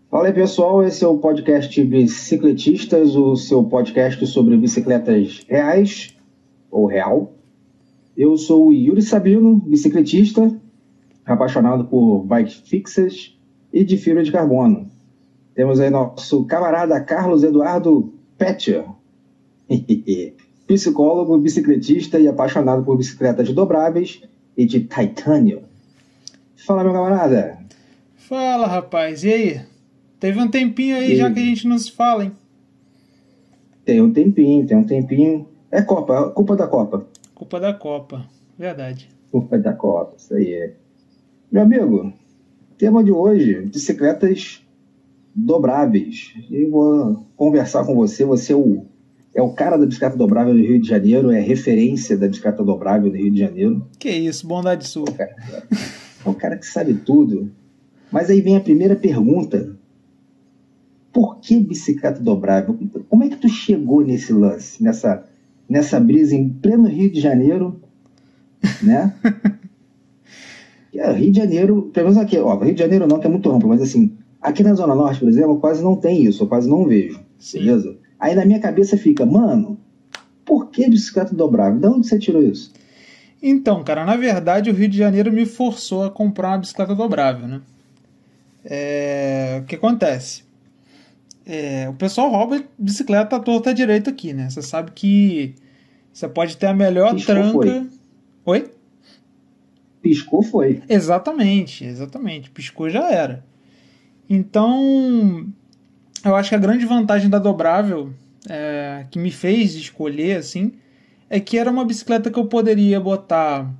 Fala aí, pessoal, esse é o podcast Bicicletistas, o seu podcast sobre bicicletas reais ou real. Eu sou o Yuri Sabino, bicicletista, apaixonado por bike fixes e de fibra de carbono. Temos aí nosso camarada Carlos Eduardo Petcher, psicólogo, bicicletista e apaixonado por bicicletas dobráveis e de titânio. Fala, meu camarada. Fala, rapaz, e aí? Teve um tempinho aí já que a gente não se fala, hein? Tem um tempinho. É Copa, culpa da Copa. Culpa da Copa, verdade. Culpa da Copa, isso aí. Meu amigo, tema de hoje, bicicletas dobráveis. Eu vou conversar com você, você é o cara da bicicleta dobrável do Rio de Janeiro, é referência da bicicleta dobrável do Rio de Janeiro. Que isso, bondade sua. É o cara que sabe tudo. Mas aí vem a primeira pergunta. Por que bicicleta dobrável? Como é que tu chegou nesse lance, nessa brisa em pleno Rio de Janeiro, né? Rio de Janeiro, pelo menos aqui, Rio de Janeiro não, que é muito amplo, mas assim, aqui na Zona Norte, por exemplo, quase não tem isso, eu quase não vejo, beleza? Aí na minha cabeça fica, mano, por que bicicleta dobrável? De onde você tirou isso? Então, cara, na verdade o Rio de Janeiro me forçou a comprar uma bicicleta dobrável, né? O que acontece? O pessoal rouba bicicleta à torta à direita aqui, né? Você sabe que você pode ter a melhor Piscou, tranca... Foi. Oi? Piscou, foi. Exatamente. Piscou, já era. Então, eu acho que a grande vantagem da dobrável, que me fez escolher, assim, é que era uma bicicleta que eu poderia botar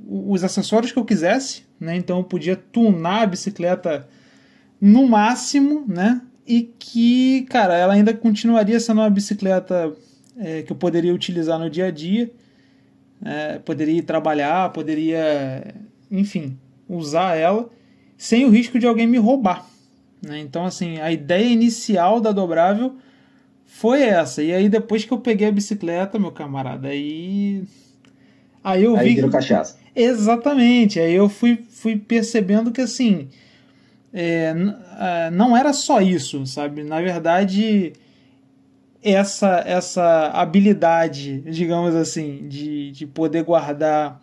os acessórios que eu quisesse, né? Então eu podia tunar a bicicleta no máximo, né? E que, cara, ela ainda continuaria sendo uma bicicleta que eu poderia utilizar no dia a dia, poderia ir trabalhar, poderia, enfim, usar ela sem o risco de alguém me roubar, né? Então, assim, a ideia inicial da dobrável foi essa. E aí, depois que eu peguei a bicicleta, meu camarada, aí eu vi... virou cachaça. Exatamente. Aí eu fui percebendo que, assim... não era só isso, sabe? Na verdade, essa habilidade, digamos assim, de poder guardar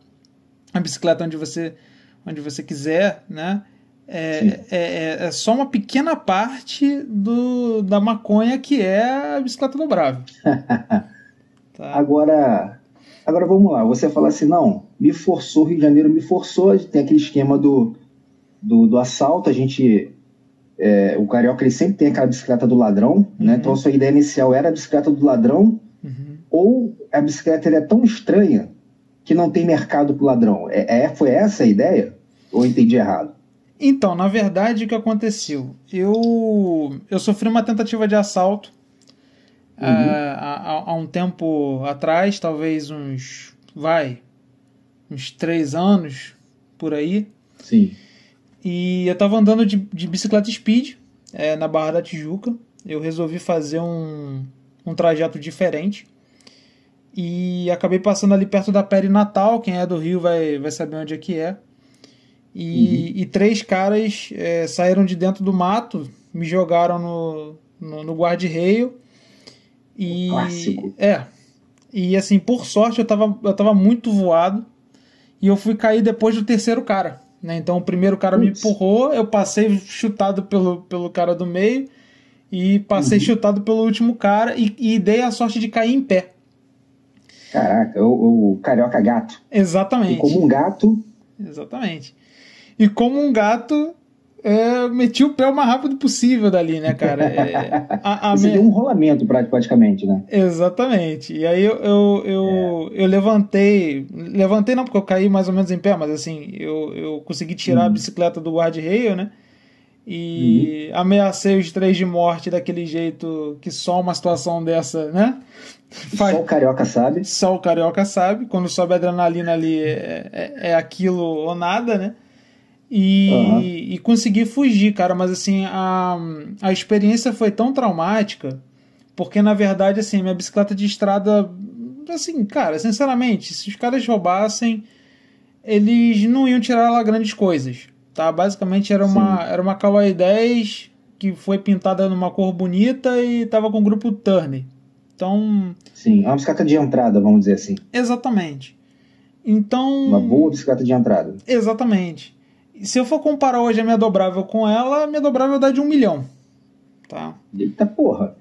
a bicicleta onde você quiser, né? É só uma pequena parte da maconha que é a bicicleta dobrável. Tá? Agora vamos lá, você fala assim, não, o Rio de Janeiro me forçou, tem aquele esquema do assalto, o carioca ele sempre tem aquela bicicleta do ladrão, né? Então a sua ideia inicial era a bicicleta do ladrão, ou a bicicleta é tão estranha que não tem mercado pro ladrão. Foi essa a ideia? Ou eu entendi errado? Então, na verdade, o que aconteceu? Eu sofri uma tentativa de assalto há um tempo atrás, talvez uns 3 anos, por aí. Sim. E eu estava andando de bicicleta speed na Barra da Tijuca. Eu resolvi fazer um trajeto diferente. E acabei passando ali perto da Perinatal. Quem é do Rio vai saber onde é que é. E 3 caras saíram de dentro do mato, me jogaram no guarda-reio. Clássico. E assim, por sorte, eu tava muito voado. E eu fui cair depois do terceiro cara. Né? Então o primeiro cara me empurrou, eu passei chutado pelo cara do meio e passei chutado pelo último cara e dei a sorte de cair em pé. Caraca, o carioca gato. Exatamente. E como um gato... Exatamente. E como um gato, meti o pé o mais rápido possível dali, né, cara? Você deu um rolamento praticamente, né? Exatamente. E aí eu levantei não, porque eu caí mais ou menos em pé, mas assim, eu consegui tirar a bicicleta do guarda-reio, né? E ameacei os 3 de morte daquele jeito que só uma situação dessa, né? Só o carioca sabe. Só o carioca sabe. Quando sobe a adrenalina ali, é aquilo ou nada, né? E consegui fugir, cara. Mas assim, a experiência foi tão traumática, porque na verdade, assim, minha bicicleta de estrada, assim, cara, sinceramente, se os caras roubassem, eles não iam tirar lá grandes coisas, Tá? Basicamente era uma Caloi 10 que foi pintada numa cor bonita e estava com o grupo Turner. Então... Sim, é uma bicicleta de entrada, vamos dizer assim. Exatamente. Então... Uma boa bicicleta de entrada. Exatamente. Se eu for comparar hoje a minha dobrável com ela, a minha dobrável dá de 1 milhão. Tá? Eita porra!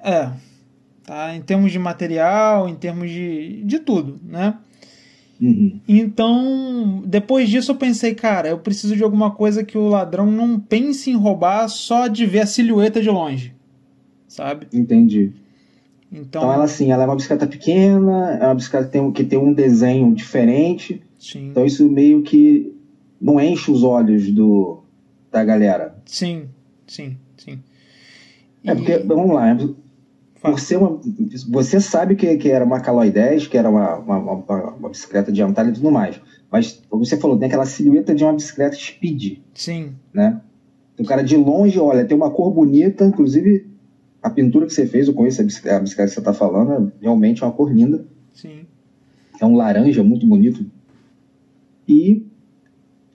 Tá? Em termos de material, em termos de tudo, né? Uhum. Então, depois disso eu pensei, cara, eu preciso de alguma coisa que o ladrão não pense em roubar só de ver a silhueta de longe, sabe? Entendi. Então ela assim, ela é uma bicicleta pequena, é uma bicicleta que tem um desenho diferente. Sim. Então isso meio que não enche os olhos da galera. Sim. Porque, vamos lá, você sabe que era uma Caloi 10, que era uma bicicleta de entrada e tudo mais. Mas, como você falou, tem aquela silhueta de uma bicicleta speed. Sim. Né? Então, o cara de longe, olha, tem uma cor bonita, inclusive a pintura que você fez, eu conheço a bicicleta que você está falando, realmente é uma cor linda. Sim. É um laranja muito bonito. E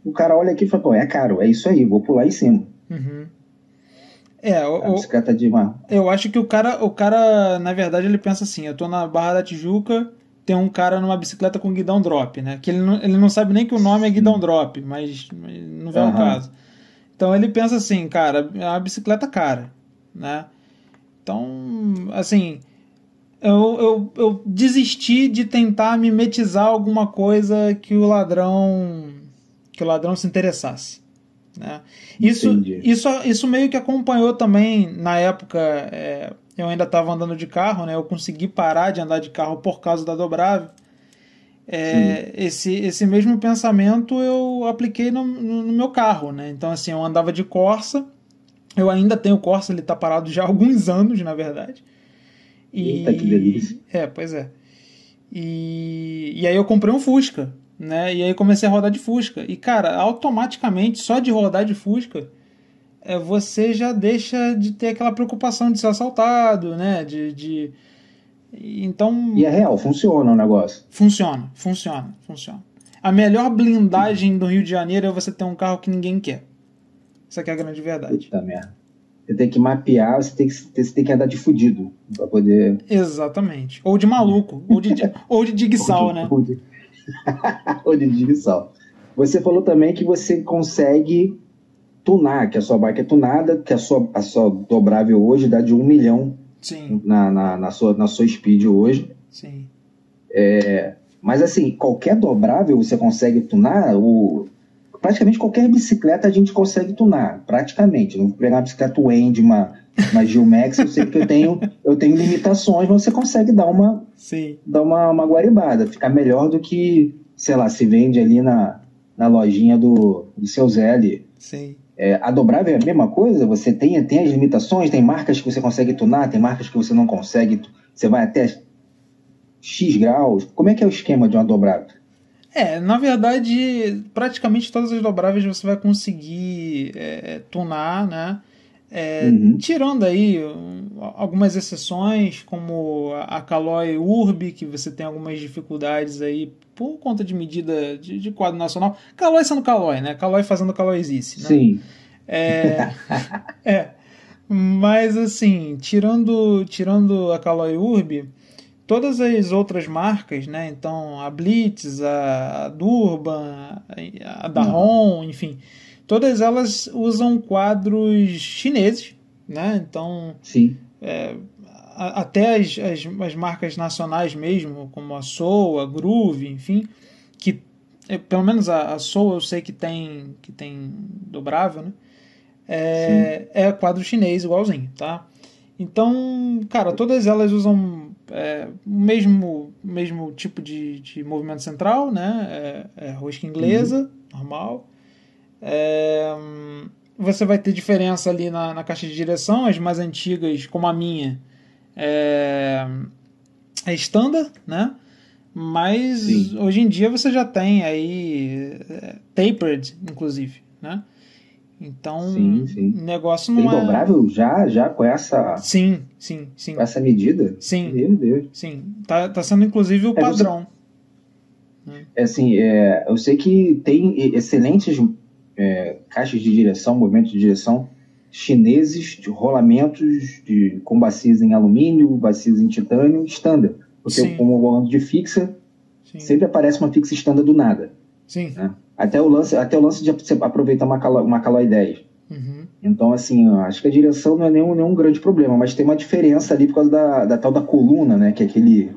o cara olha aqui e fala, pô, é caro, é isso aí, vou pular em cima. Uhum. A bicicleta de uma... Eu acho que o cara, na verdade, ele pensa assim, eu tô na Barra da Tijuca, tem um cara numa bicicleta com guidão drop, né? Que ele não sabe nem que o nome é guidão drop, mas não vem ao caso. Então ele pensa assim, cara, é uma bicicleta cara, né? Então, assim, eu desisti de tentar mimetizar alguma coisa que o ladrão se interessasse. Né? Isso meio que acompanhou também na época. Eu ainda estava andando de carro, né? Eu consegui parar de andar de carro por causa da dobrável. Esse mesmo pensamento eu apliquei no meu carro, né? Então, assim, eu andava de Corsa. Eu ainda tenho o Corsa, ele está parado já há alguns anos, na verdade. Eita, que delícia. Pois é. E aí eu comprei um Fusca, né? E aí comecei a rodar de Fusca. E, cara, automaticamente, só de rodar de Fusca, você já deixa de ter aquela preocupação de ser assaltado, né? Então... E é real, funciona o negócio. Funciona. A melhor blindagem do Rio de Janeiro é você ter um carro que ninguém quer. Essa aqui é a grande verdade. Puta merda. Você tem que mapear, você tem que andar de fudido pra poder... Exatamente. Ou de maluco, ou de digsal, né? Ou de digsal. Você falou também que você consegue tunar, que a sua bike é tunada, que a sua dobrável hoje dá de 1 milhão. Sim. Na sua speed hoje. Sim. Mas assim, qualquer dobrável você consegue tunar, praticamente qualquer bicicleta a gente consegue tunar, praticamente. Não vou pegar uma bicicleta Wendy, uma Gilmax, eu sei que eu tenho limitações, mas você consegue dar uma guaribada, ficar melhor do que, sei lá, se vende ali na lojinha do seu Zé ali. Sim. A dobrável é a mesma coisa? Você tem as limitações, tem marcas que você consegue tunar, tem marcas que você não consegue, você vai até X graus. Como é que é o esquema de uma dobrável? Na verdade, praticamente todas as dobráveis você vai conseguir tunar, né? Tirando aí algumas exceções, como a Caloi Urb, que você tem algumas dificuldades aí por conta de medida de quadro nacional. Caloi sendo Caloi, né? Caloi fazendo Caloizice, né? Sim. Mas assim, tirando a Caloi Urb, todas as outras marcas, né? Então a Blitz, a Durban, a Dahon, enfim, todas elas usam quadros chineses, né? Então, sim. Até as marcas nacionais mesmo, como a Soul, a Groove, enfim, que pelo menos a Soul eu sei que tem dobrável, né? É quadro chinês igualzinho, tá? Então, cara, todas elas usam o mesmo tipo de movimento central, né? Rosca inglesa, normal. Você vai ter diferença ali na caixa de direção. As mais antigas, como a minha, é standard, né? Mas sim, hoje em dia você já tem aí tapered, inclusive, né? Então, sim. O negócio tem não é... dobrável já com essa... Sim. Com essa medida? Sim. Meu Deus. Sim. Tá sendo, inclusive, o padrão. Assim, eu sei que tem excelentes caixas de direção, movimentos de direção chineses, de rolamentos com bacias em alumínio, bacias em titânio, standard. Porque como o volante de fixa, sempre aparece uma fixa standard do nada. Sim. Né? Até o lance de você aproveitar uma Caloi 10. Uhum. Então, assim, acho que a direção não é nenhum grande problema, mas tem uma diferença ali por causa da tal da coluna, né? Que é que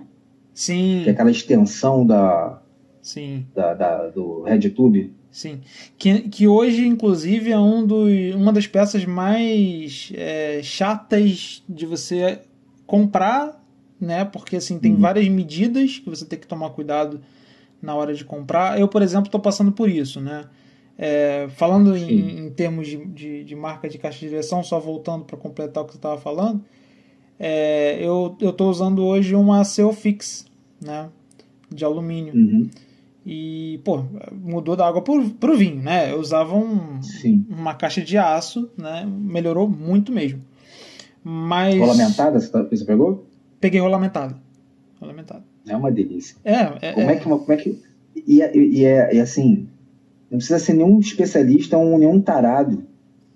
é aquela extensão do RedTube. Sim, que hoje, inclusive, é uma das peças mais chatas de você comprar, né? Porque, assim, tem várias medidas que você tem que tomar cuidado na hora de comprar. Eu, por exemplo, estou passando por isso, né? Falando em termos de marca de caixa de direção, só voltando para completar o que você estava falando, eu estou usando hoje uma Ceofix, né? De alumínio. Uhum. E, mudou da água pro vinho, né? Eu usava uma caixa de aço, né? Melhorou muito mesmo. Mas... Rolamentada, você pegou? Peguei rolamentada. É uma delícia. Como é que... E assim, não precisa ser nenhum especialista ou nenhum tarado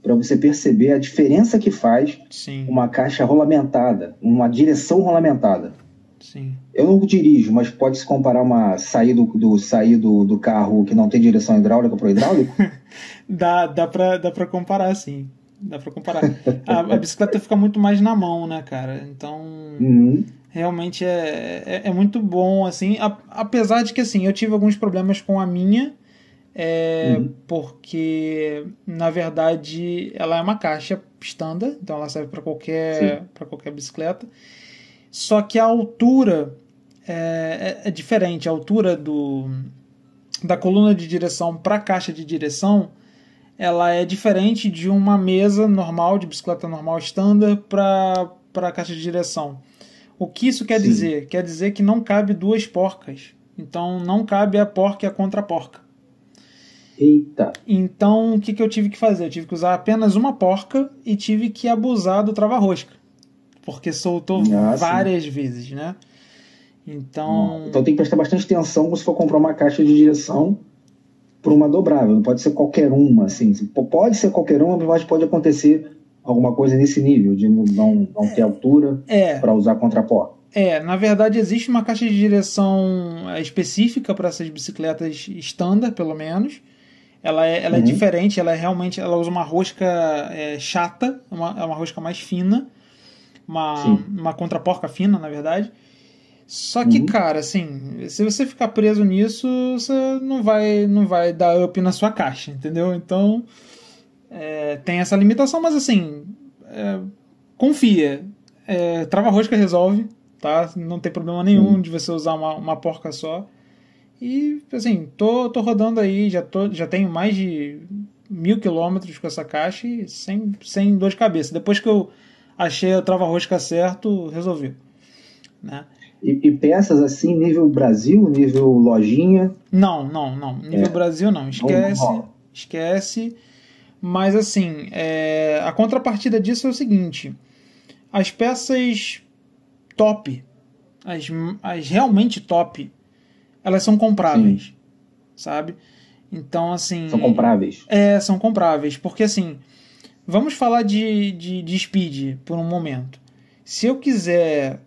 para você perceber a diferença que faz uma caixa rolamentada, uma direção rolamentada. Sim. Eu não dirijo, mas pode se comparar sair do carro que não tem direção hidráulica para o hidráulico? Dá pra comparar, sim. Dá pra comparar. A bicicleta fica muito mais na mão, né, cara? Então, realmente é muito bom, assim. Apesar de que, assim, eu tive alguns problemas com a minha, porque, na verdade, ela é uma caixa standard, então ela serve para qualquer bicicleta. Só que a altura é diferente. A altura da coluna de direção para a caixa de direção, ela é diferente de uma mesa normal, de bicicleta normal standard, para a caixa de direção. O que isso quer dizer? Quer dizer que não cabe duas porcas. Então não cabe a porca e a contraporca. Eita! Então o que eu tive que fazer? Eu tive que usar apenas uma porca e tive que abusar do trava-rosca. Porque soltou várias vezes, né? Então tem que prestar bastante atenção quando você for comprar uma caixa de direção por uma dobrável. Não pode ser qualquer uma, assim. Pode ser qualquer uma, mas pode acontecer alguma coisa nesse nível, de não ter altura para usar contraporta. Na verdade, existe uma caixa de direção específica para essas bicicletas standard, pelo menos. Ela é diferente, ela usa uma rosca chata, é uma rosca mais fina. Uma contraporca fina, na verdade. Só que, cara, assim, se você ficar preso nisso, você não vai dar up na sua caixa, entendeu? Então, tem essa limitação, mas assim, confia. Trava-rosca resolve, tá? Não tem problema nenhum de você usar uma porca só. E, assim, tô rodando aí, já tenho mais de 1.000 km com essa caixa e sem dor de cabeça. Depois que eu achei o trava-rosca certo, resolveu. Né? E peças assim, nível Brasil, nível lojinha? Não. Nível Brasil não. Esquece. Mas assim, a contrapartida disso é o seguinte. As peças top, as realmente top, elas são compráveis. Sabe? Então, assim... São compráveis? São compráveis. Porque, assim... Vamos falar de speed por um momento. Se eu quiser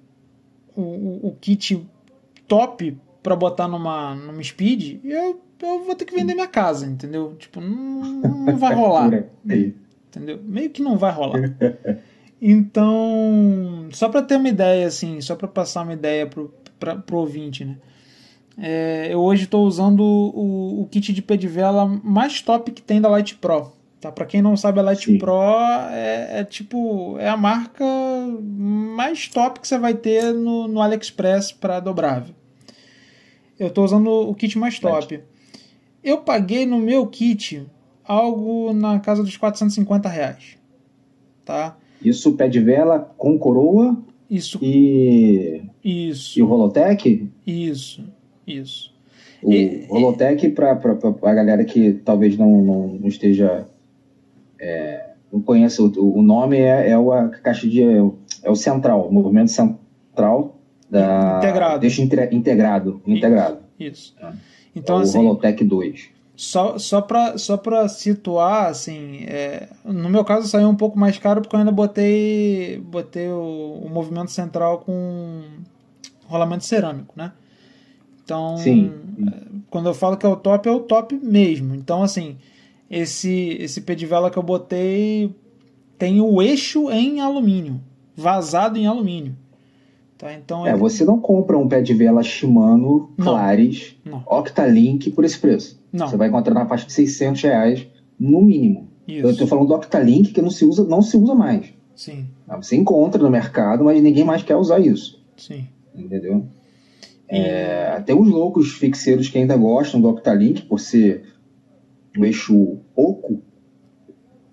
o kit top para botar numa speed, eu vou ter que vender minha casa, entendeu? Tipo, não vai rolar. Entendeu? Meio que não vai rolar. Então, só para ter uma ideia, assim, só para passar uma ideia pro ouvinte, né? Eu hoje estou usando o kit de pé de vela mais top que tem da Light Pro. Tá? Para quem não sabe, a Light Pro é a marca mais top que você vai ter no AliExpress para dobrável. Eu estou usando o kit mais top. Eu paguei no meu kit algo na casa dos R$450. Tá? Isso pé de vela com coroa? Isso. E o Rolotec? Isso. O Rolotec, para a galera que talvez não esteja... não conheça o nome, é a caixa é o central, o movimento central integrado. Deixa integrado. Isso. Então, o assim, Rolotec 2. Só pra situar, assim, no meu caso saiu um pouco mais caro porque eu ainda botei o movimento central com rolamento cerâmico, né? Então, Sim. quando eu falo que é o top mesmo. Então, assim, esse pé de vela que eu botei tem o eixo em alumínio, vazado em alumínio. Tá? Então, Você não compra um pé de vela Shimano Claris Octalink por esse preço. Não. Você vai encontrar na faixa de R$600 no mínimo. Isso. Eu estou falando do Octalink que não se usa mais. Sim. Você encontra no mercado, mas ninguém mais quer usar isso. Sim. Entendeu? Tem uns loucos fixeiros que ainda gostam do Octalink por ser o eixo oco.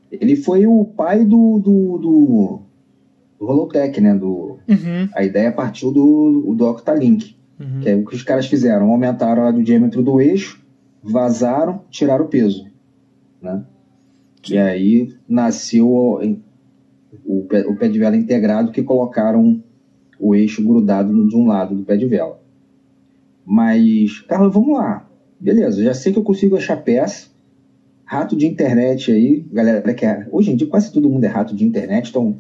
Ele foi o pai do Holotech, né? A ideia partiu do Octalink, que é o que os caras fizeram. Aumentaram o diâmetro do eixo, vazaram, tiraram o peso, né? E aí nasceu o pé de vela integrado, que colocaram o eixo grudado de um lado do pé de vela. Mas, Carlos, vamos lá. Beleza, já sei que eu consigo achar peça. Rato de internet aí, galera que hoje em dia quase todo mundo é rato de internet, então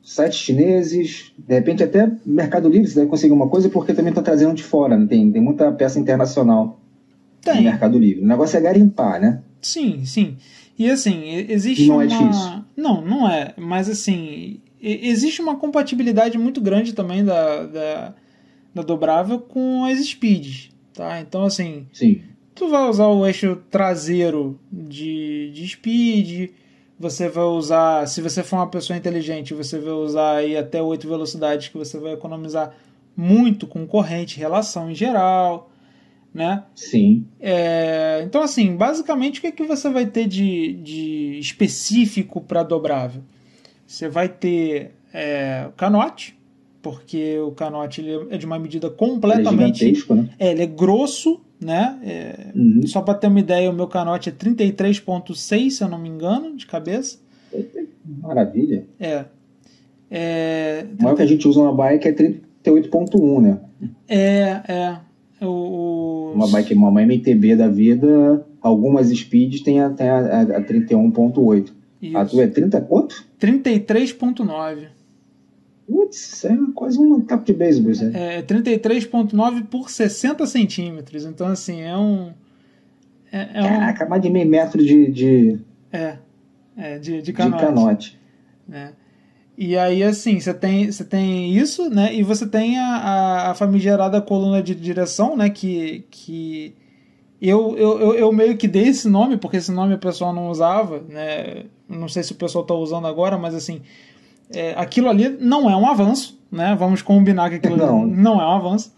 sites chineses, de repente até Mercado Livre você deve conseguir uma coisa, porque também está trazendo de fora, né? Tem muita peça internacional no Mercado Livre. O negócio é garimpar, né? Sim. E assim, existe não é difícil. Não é, mas assim, existe uma compatibilidade muito grande também da dobrável com as speeds, tá? Então, assim, sim, tu vai usar o eixo traseiro de speed, você vai usar, se você for uma pessoa inteligente, você vai usar aí até 8 velocidades, que você vai economizar muito com corrente, relação em geral, né? Sim. Então, assim, basicamente, o que é que você vai ter de específico para dobrável? Você vai ter o canote, porque o canote ele é de uma medida completamente... Ele é gigantesco, né? Ele é grosso, né? Só para ter uma ideia, o meu canote é 33.6, se eu não me engano, de cabeça. Maravilha. O maior que a gente usa na bike é 38.1, né? Uma MTB da vida, algumas speeds tem a 31.8. A tua é 30 quanto? 33.9. Putz, é quase um taco de beisebol. 33.9 por 60 centímetros. Então, assim, Caraca, mais de meio metro de canote. Né? E aí, assim, você tem isso, né? E você tem a famigerada coluna de direção, né? Que eu meio que dei esse nome, porque esse nome o pessoal não usava, né? Não sei se o pessoal está usando agora, mas assim, aquilo ali não é um avanço, né? Vamos combinar que aquilo não é um avanço.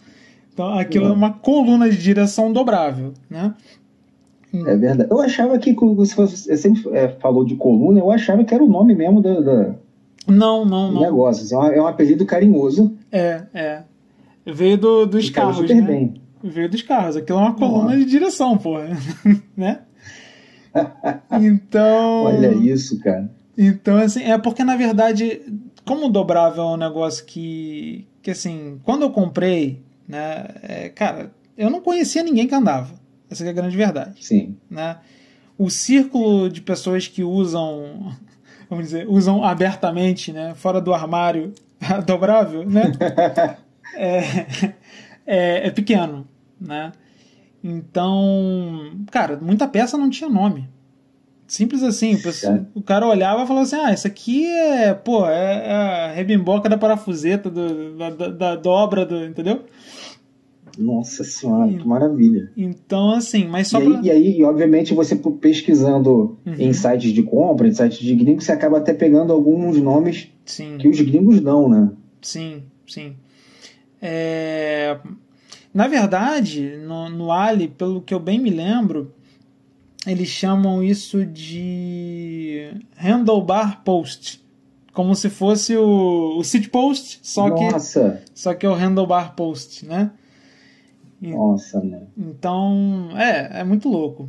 Então, aquilo é uma coluna de direção dobrável, né? É verdade. Eu achava que você sempre falou de coluna, eu achava que era o nome mesmo do negócio. Assim, é um apelido carinhoso. Veio dos carros, super né? Bem. Veio dos carros. Aquilo é uma coluna de direção, porra. Né? Então... Olha isso, cara. Então, assim, porque, na verdade, como o dobrável é um negócio que assim, quando eu comprei, né, cara, eu não conhecia ninguém que andava. Essa é a grande verdade. Sim. Né? O círculo de pessoas que usam, vamos dizer, usam abertamente, né, fora do armário, dobrável, né, é pequeno, né? Então, cara, muita peça não tinha nome. Simples assim. O cara olhava e falava assim, isso aqui é a rebimboca da parafuseta, da dobra, entendeu? Nossa senhora, que maravilha. Então, assim, mas só e aí, obviamente, você pesquisando em sites de compra, em sites de gringos, você acaba até pegando alguns nomes que os gringos dão, né? Sim. Na verdade, no Ali, pelo que eu bem me lembro, eles chamam isso de handlebar post, como se fosse o seat post, só que é o handlebar post, né? Nossa, né? Então, é muito louco.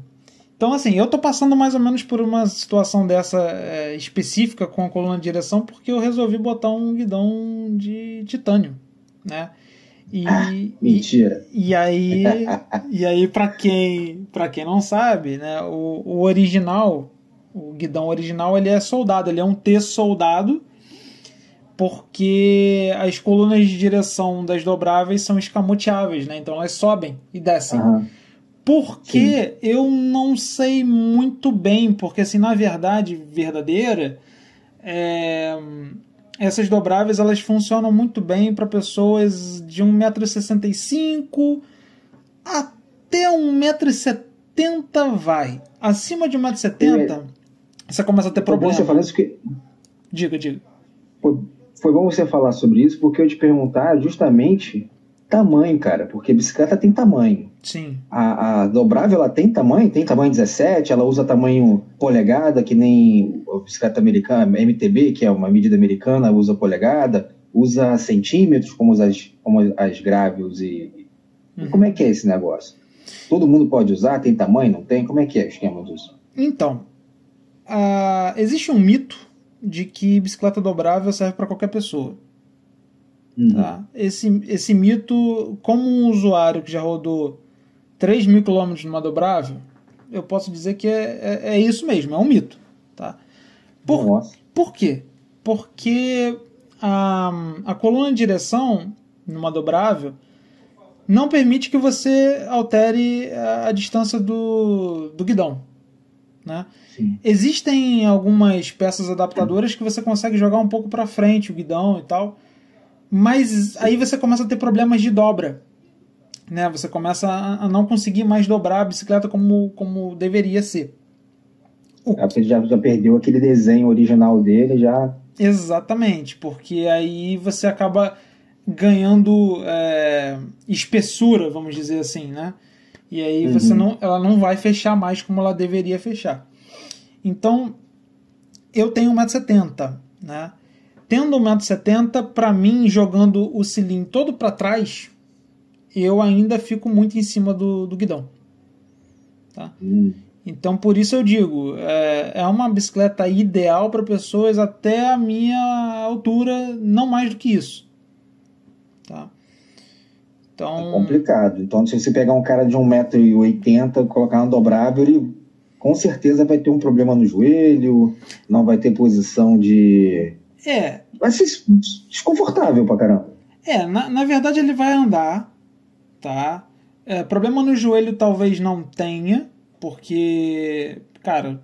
Então, assim, eu tô passando mais ou menos por uma situação dessa específica com a coluna de direção, porque eu resolvi botar um guidão de titânio, né? Mentira. E aí para quem não sabe, né, o original, o guidão original, ele é soldado, ele é um T soldado, porque as colunas de direção das dobráveis são escamoteáveis, né? Então elas sobem e descem. Por que? Eu não sei muito bem, porque assim, na verdade verdadeira, essas dobráveis elas funcionam muito bem para pessoas de 1,65 m até 1,70 m vai. Acima de 1,70 m você começa a ter problema. Você falando isso que... Diga. Foi bom você falar sobre isso, porque eu te perguntar justamente tamanho, cara, porque a bicicleta tem tamanho. Sim. A dobrável, ela tem tamanho 17, ela usa tamanho polegada, que nem a bicicleta americana, MTB, que é uma medida americana, usa polegada, usa centímetros, como as Gravios e como é que é esse negócio? Todo mundo pode usar? Tem tamanho? Não tem? Como é que é o esquema disso? Então, existe um mito de que bicicleta dobrável serve para qualquer pessoa. Tá? Esse mito, como um usuário que já rodou 3.000 km numa dobrável, eu posso dizer que é isso mesmo, é um mito. Tá? Por quê? Porque a coluna de direção numa dobrável não permite que você altere a distância do guidão. Né? Existem algumas peças adaptadoras que você consegue jogar um pouco para frente o guidão e tal, mas aí você começa a ter problemas de dobra, né? Você começa a não conseguir mais dobrar a bicicleta como deveria ser. Você já perdeu aquele desenho original dele, já... Exatamente, porque aí você acaba ganhando espessura, vamos dizer assim, né? E aí ela não vai fechar mais como ela deveria fechar. Então, eu tenho 1,70 m, né? Tendo 1,70 m, para mim, jogando o cilindro todo para trás, eu ainda fico muito em cima do guidão. Tá? Então, por isso eu digo, é uma bicicleta ideal para pessoas até a minha altura, não mais do que isso. Tá? Então... É complicado. Então, se você pegar um cara de 1,80 m, colocar na dobrável, ele com certeza vai ter um problema no joelho, não vai ter posição de... Vai ser desconfortável pra caramba. Na verdade ele vai andar, tá? Problema no joelho talvez não tenha, porque, cara,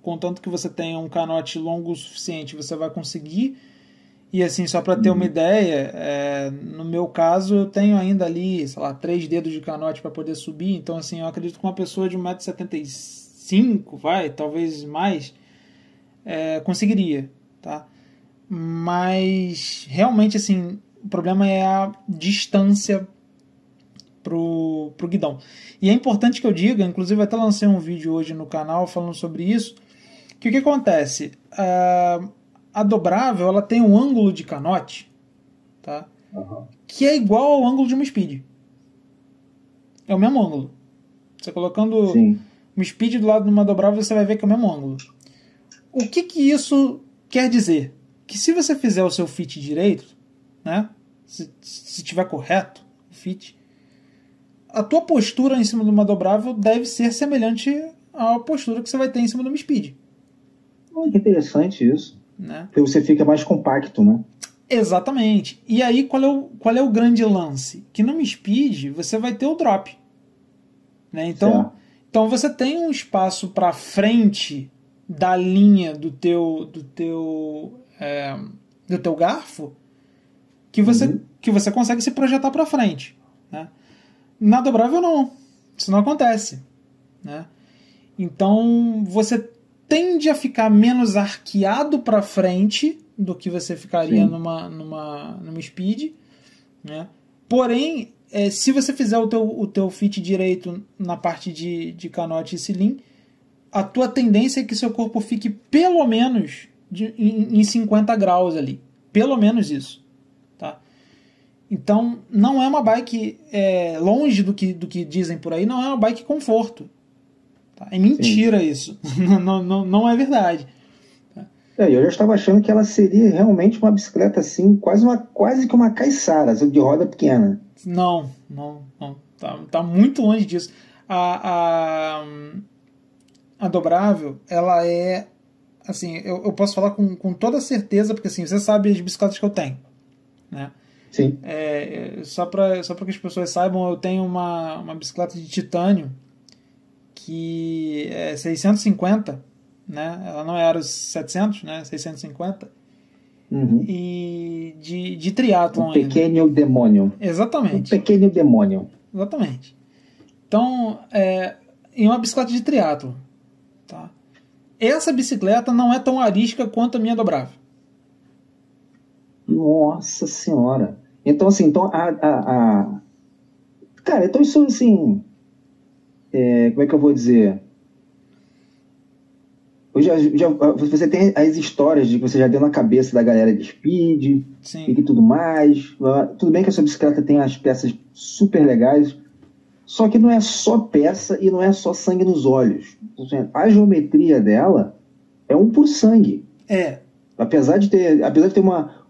contanto que você tenha um canote longo o suficiente, você vai conseguir. E assim, só para ter uma ideia, no meu caso eu tenho ainda ali, sei lá, 3 dedos de canote para poder subir, então assim, eu acredito que uma pessoa de 1,75 m, talvez mais, conseguiria, tá? Mas realmente assim, o problema é a distância pro guidão. E é importante que eu diga, inclusive até lancei um vídeo hoje no canal falando sobre isso, que o que acontece? A dobrável, ela tem um ângulo de canote, tá? Que é igual ao ângulo de uma speed. É o mesmo ângulo. Você colocando uma speed do lado de uma dobrável, você vai ver que é o mesmo ângulo. O que isso quer dizer? Que se você fizer o seu fit direito, né? Se tiver correto o fit, a tua postura em cima de uma dobrável deve ser semelhante à postura que você vai ter em cima de uma speed. Que interessante isso. Né? Porque você fica mais compacto, né? Exatamente. E aí, qual é o grande lance? Que numa speed, você vai ter o drop. Né? Então você tem um espaço para frente da linha do teu garfo que você consegue se projetar para frente. Né? Na dobrável, não. Isso não acontece. Né? Então, você tende a ficar menos arqueado para frente do que você ficaria numa speed, né? Porém, se você fizer o teu fit direito na parte de canote e cilim, a tua tendência é que seu corpo fique pelo menos em 50 graus ali. Pelo menos isso. Tá? Então, não é uma bike, longe do que dizem por aí, não é uma bike conforto. É mentira isso. Não é verdade. Eu já estava achando que ela seria realmente uma bicicleta assim, quase que uma caiçara, de roda pequena. Não. Tá muito longe disso. A dobrável, ela é, assim, eu posso falar com toda certeza, porque assim, você sabe as bicicletas que eu tenho, né? Sim. Só para que as pessoas saibam, eu tenho uma bicicleta de titânio que é 650, né? Ela não é Aero 700, né? 650. Uhum. E de triatlon um pequeno demônio. Exatamente. Um pequeno demônio. Exatamente. Então, em uma bicicleta de triatlon, tá? Essa bicicleta não é tão arisca quanto a minha dobrável. Nossa senhora. Então, assim, cara, então isso, assim, como é que eu vou dizer? Você tem as histórias de que você já deu na cabeça da galera de speed. Sim. E que tudo mais. Tudo bem que a sua bicicleta tem as peças super legais, só que não é só peça e não é só sangue nos olhos. A geometria dela é um puro sangue. Apesar de ter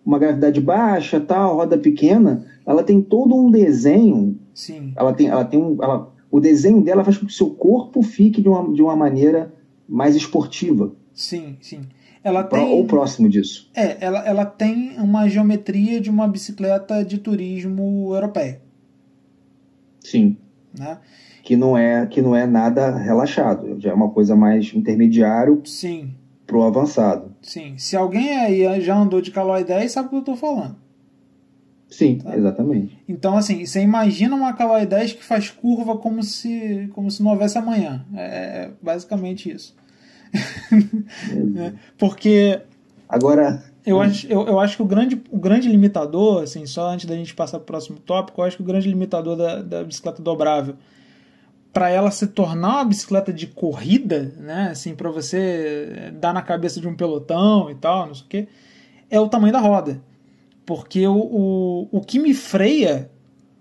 uma gravidade baixa, tal, roda pequena, ela tem todo um desenho. Sim. O desenho dela faz com que o seu corpo fique de uma maneira mais esportiva. Sim. Ou próximo disso. Ela tem uma geometria de uma bicicleta de turismo europeia. Sim. Né? Que não é nada relaxado. Já é uma coisa mais intermediário. Sim. Pro avançado. Sim. Se alguém aí já andou de Caloi 10, sabe o que eu estou falando. Sim, tá? Exatamente. Então, assim, você imagina uma Caloi 10 que faz curva como se não houvesse amanhã. É basicamente isso. Porque agora eu acho que o grande limitador, assim, só antes da gente passar para o próximo tópico, eu acho que o grande limitador da bicicleta dobrável, para ela se tornar uma bicicleta de corrida, né, assim, para você dar na cabeça de um pelotão e tal, não sei o quê, é o tamanho da roda. Porque o que me freia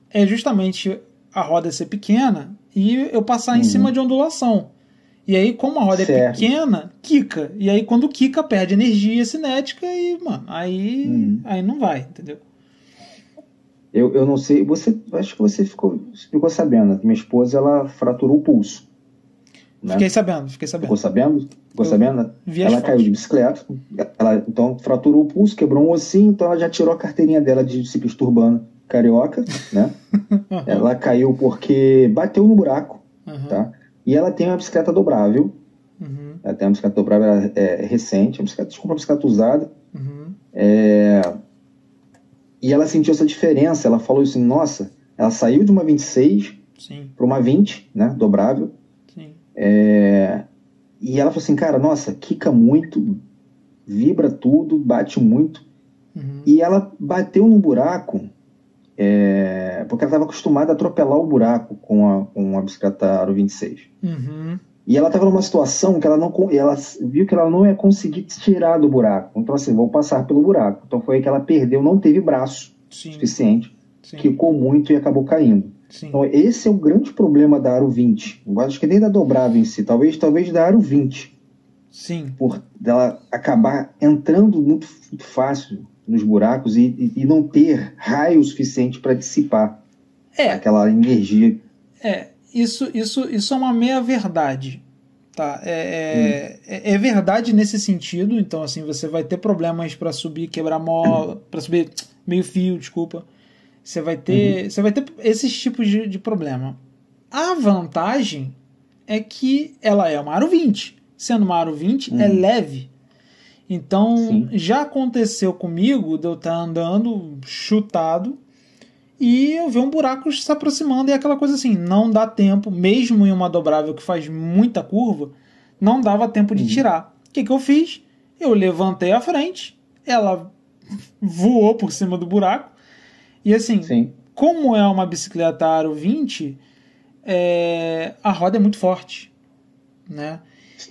é justamente a roda ser pequena e eu passar em cima de ondulação. E aí, como a roda é pequena, quica. E aí, quando quica, perde energia cinética e, mano, aí não vai, entendeu? Eu não sei, acho que você ficou sabendo. Minha esposa, ela fraturou o pulso. Né? Fiquei sabendo. Ficou sabendo? Ela caiu de bicicleta, então fraturou o pulso, quebrou um ossinho, então ela já tirou a carteirinha dela de ciclista urbano carioca, né? Ela caiu porque bateu no buraco, tá? E ela tem uma bicicleta dobrável. Ela tem uma bicicleta dobrável recente, uma bicicleta usada. E ela sentiu essa diferença. Ela falou assim, nossa, ela saiu de uma 26 para uma 20, né, dobrável. Sim. E ela falou assim, cara, nossa, quica muito, vibra tudo, bate muito. E ela bateu no buraco porque ela estava acostumada a atropelar o buraco com a bicicleta Aro 26. E ela estava numa situação que ela viu que ela não ia conseguir tirar do buraco. Então, assim, vou passar pelo buraco. Então foi aí que ela perdeu, não teve braço suficiente, quicou muito e acabou caindo. Então, esse é o grande problema da Aro 20. Eu acho que nem da dobrável em si, talvez da Aro 20. Por ela acabar entrando muito, muito fácil nos buracos e não ter raio suficiente para dissipar aquela energia. Isso é uma meia-verdade. Tá? É verdade nesse sentido. Então, assim, você vai ter problemas para subir, quebrar mola, para subir meio fio, desculpa. Você vai ter esses tipos de problema. A vantagem é que ela é uma Aro 20. Sendo uma Aro 20, é leve. Então, já aconteceu comigo de eu estar andando chutado e eu ver um buraco se aproximando e aquela coisa assim, não dá tempo, mesmo em uma dobrável que faz muita curva, não dava tempo de tirar. O que eu fiz? Eu levantei a frente, ela voou por cima do buraco e assim, como é uma bicicleta Aro 20, a roda é muito forte, né?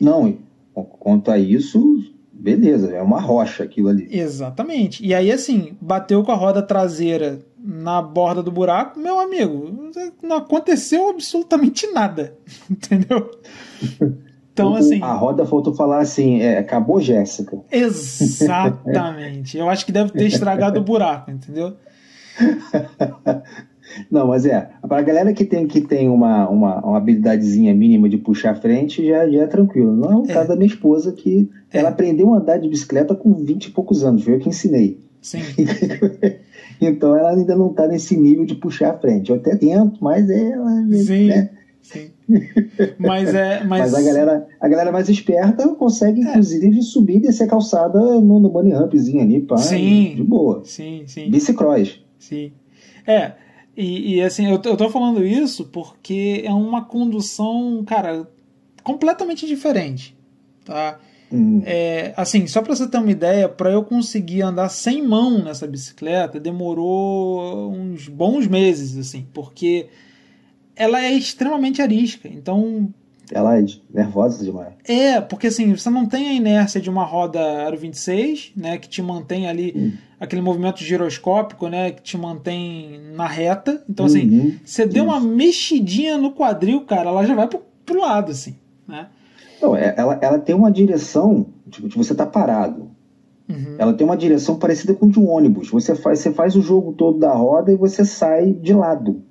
Não, quanto a isso, beleza, é uma rocha aquilo ali. Exatamente. E aí, assim, bateu com a roda traseira na borda do buraco, meu amigo, não aconteceu absolutamente nada. Entendeu? Então, assim... A roda faltou falar assim, acabou, Jéssica. Exatamente. Eu acho que deve ter estragado o buraco, entendeu? Não, mas para a galera que tem uma habilidadezinha mínima de puxar a frente, já é tranquilo. Não é o caso da minha esposa, que ela aprendeu a andar de bicicleta com 20 e poucos anos, foi eu que ensinei. Sim. Então ela ainda não está nesse nível de puxar a frente. Eu até tento, mas ela... Sim, né? sim. Mas a galera mais esperta consegue, inclusive, subir e descer a calçada no bunny rampzinho ali, pá, sim, de boa. Sim. Bicicross. Sim. E assim, eu tô falando isso porque é uma condução, cara, completamente diferente, tá? Assim, só pra você ter uma ideia, pra eu conseguir andar sem mão nessa bicicleta, demorou uns bons meses, assim, porque ela é extremamente arisca, então... Ela é nervosa demais. Porque assim, você não tem a inércia de uma roda Aro 26, né, que te mantém ali, aquele movimento giroscópico, né, que te mantém na reta. Então, assim, você deu uma mexidinha no quadril, cara, ela já vai pro lado, assim, né? Não, ela tem uma direção, tipo, você tá parado. Ela tem uma direção parecida com de um ônibus. Você faz o jogo todo da roda e você sai de lado.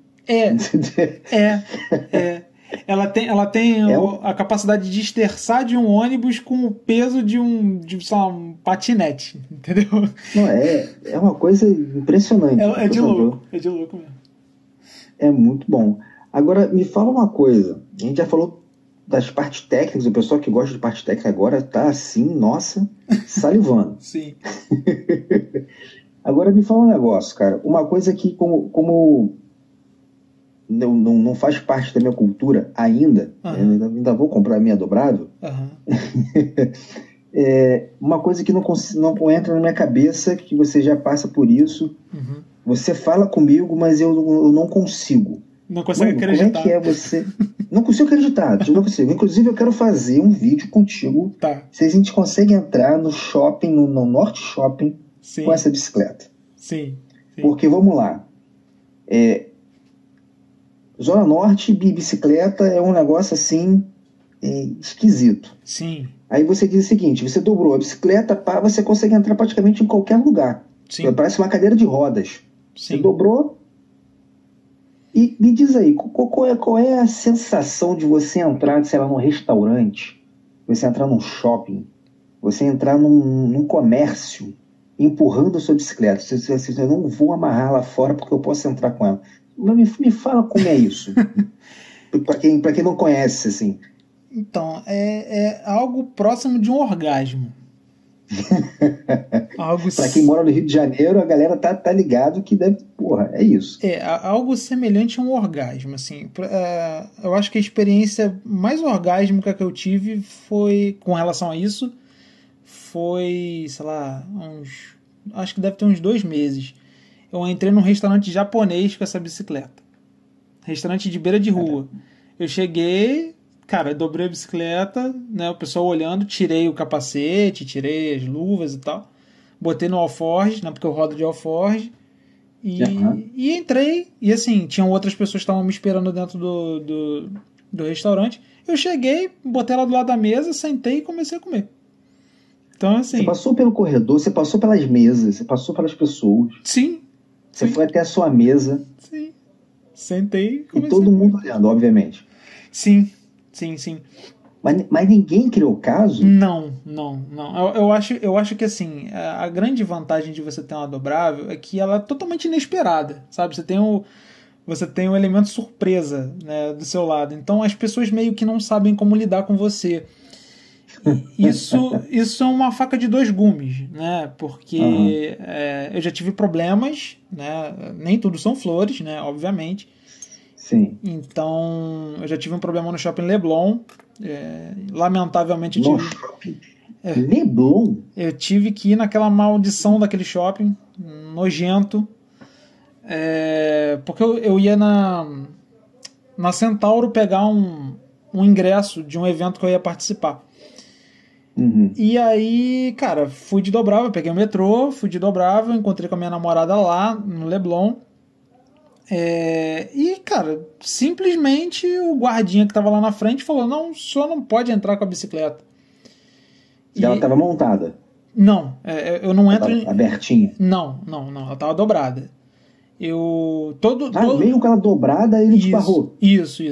Ela tem a capacidade de desterçar de um ônibus com o peso de sei lá, um patinete, entendeu? Não, é uma coisa impressionante. É de louco mesmo. É muito bom. Agora, me fala uma coisa. A gente já falou das partes técnicas, o pessoal que gosta de parte técnica agora tá assim, nossa, salivando. Sim. Agora, me fala um negócio, cara. Uma coisa que, como não faz parte da minha cultura ainda, ainda vou comprar a minha dobrável, uma coisa que não entra na minha cabeça, que você já passa por isso, você fala comigo, mas eu não consigo. Não consegue acreditar. Como é que é você... Não consigo acreditar, não consigo. Inclusive, eu quero fazer um vídeo contigo, se a gente consegue entrar no shopping, no Norte Shopping, com essa bicicleta. Sim. Porque, vamos lá, Zona Norte e bicicleta é um negócio assim esquisito. Sim. Aí você diz o seguinte, você dobrou a bicicleta, você consegue entrar praticamente em qualquer lugar. Sim. Parece uma cadeira de rodas. Sim. Você dobrou. E me diz aí, qual é a sensação de você entrar, sei lá, num restaurante, você entrar num shopping, você entrar num comércio, empurrando a sua bicicleta. Você não vou amarrar lá fora porque eu posso entrar com ela. Mas me fala como é isso. Para quem não conhece, assim. Então, é algo próximo de um orgasmo. Para quem mora no Rio de Janeiro, a galera tá ligado que deve... Porra, é isso. Algo semelhante a um orgasmo, assim. Eu acho que a experiência mais orgásmica que eu tive foi, com relação a isso, foi, sei lá, acho que deve ter uns 2 meses. Eu entrei num restaurante japonês com essa bicicleta. Restaurante de beira de rua. Eu cheguei... Cara, eu dobrei a bicicleta, né, o pessoal olhando, tirei o capacete, tirei as luvas e tal, botei no alforge, né, porque eu rodo de alforge, e entrei, e assim, tinham outras pessoas que estavam me esperando dentro do restaurante. Eu cheguei, botei ela do lado da mesa, sentei e comecei a comer. Então, assim... Você passou pelo corredor, você passou pelas mesas, você passou pelas pessoas. Sim. Você foi até a sua mesa. Sim. Sentei e comecei. E todo mundo olhando, obviamente. Sim. Mas ninguém criou caso? Não. Eu acho que assim, a grande vantagem de você ter uma dobrável é que ela é totalmente inesperada, sabe? Você tem um elemento surpresa, né, do seu lado. Então as pessoas meio que não sabem como lidar com você. Isso é uma faca de 2 gumes, né? Porque eu já tive problemas, né? Nem tudo são flores, né? Obviamente. Sim. Então, eu já tive um problema no shopping Leblon. Lamentavelmente, Leblon? Eu tive que ir naquela maldição daquele shopping, nojento. Porque eu ia na Centauro pegar um ingresso de um evento que eu ia participar. E aí, cara, fui de dobrável, peguei o metrô, fui de dobrável, encontrei com a minha namorada lá no Leblon. E, cara, simplesmente o guardinha que tava lá na frente falou, não, o senhor não pode entrar com a bicicleta. E ela tava montada? Não, eu não entro... Abertinha? Não, ela tava dobrada. Meio com ela dobrada, ele te barrou. Isso.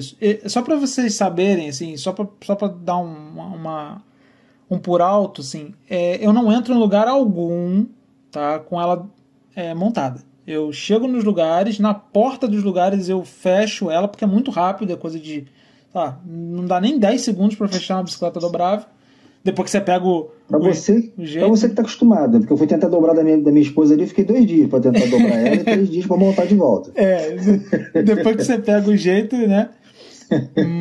Só para vocês saberem, assim, só para dar um por alto, assim, eu não entro em lugar algum, tá, com ela montada. Eu chego nos lugares, na porta dos lugares eu fecho ela, porque é muito rápido, é coisa de... não dá nem 10 segundos para fechar uma bicicleta dobrável. Depois que você pega o jeito... Pra você que tá acostumado, porque eu fui tentar dobrar da minha esposa ali, fiquei 2 dias para tentar dobrar ela e 3 dias para montar de volta. Depois que você pega o jeito, né?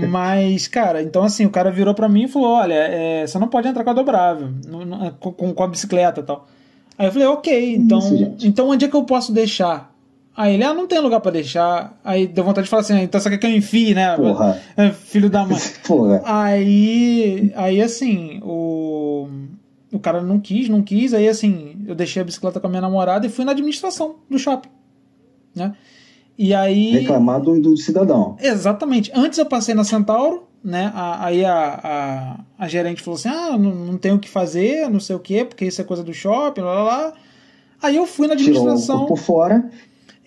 Mas, cara, então assim, o cara virou pra mim e falou, olha, você não pode entrar com a dobrável, com a bicicleta e tal. Aí eu falei, ok, então onde é que eu posso deixar? Aí ele, não tem lugar pra deixar. Aí deu vontade de falar assim, então você quer que eu enfie, né? Porra. Filho da mãe. Porra. Aí assim, o cara não quis, aí assim, eu deixei a bicicleta com a minha namorada e fui na administração do shopping, né? E aí... Reclamar do cidadão. Exatamente. Antes eu passei na Centauro, né? Aí a gerente falou assim, não tem o que fazer, não sei o quê, porque isso é coisa do shopping, lá. Aí eu fui na administração... Tirou por fora...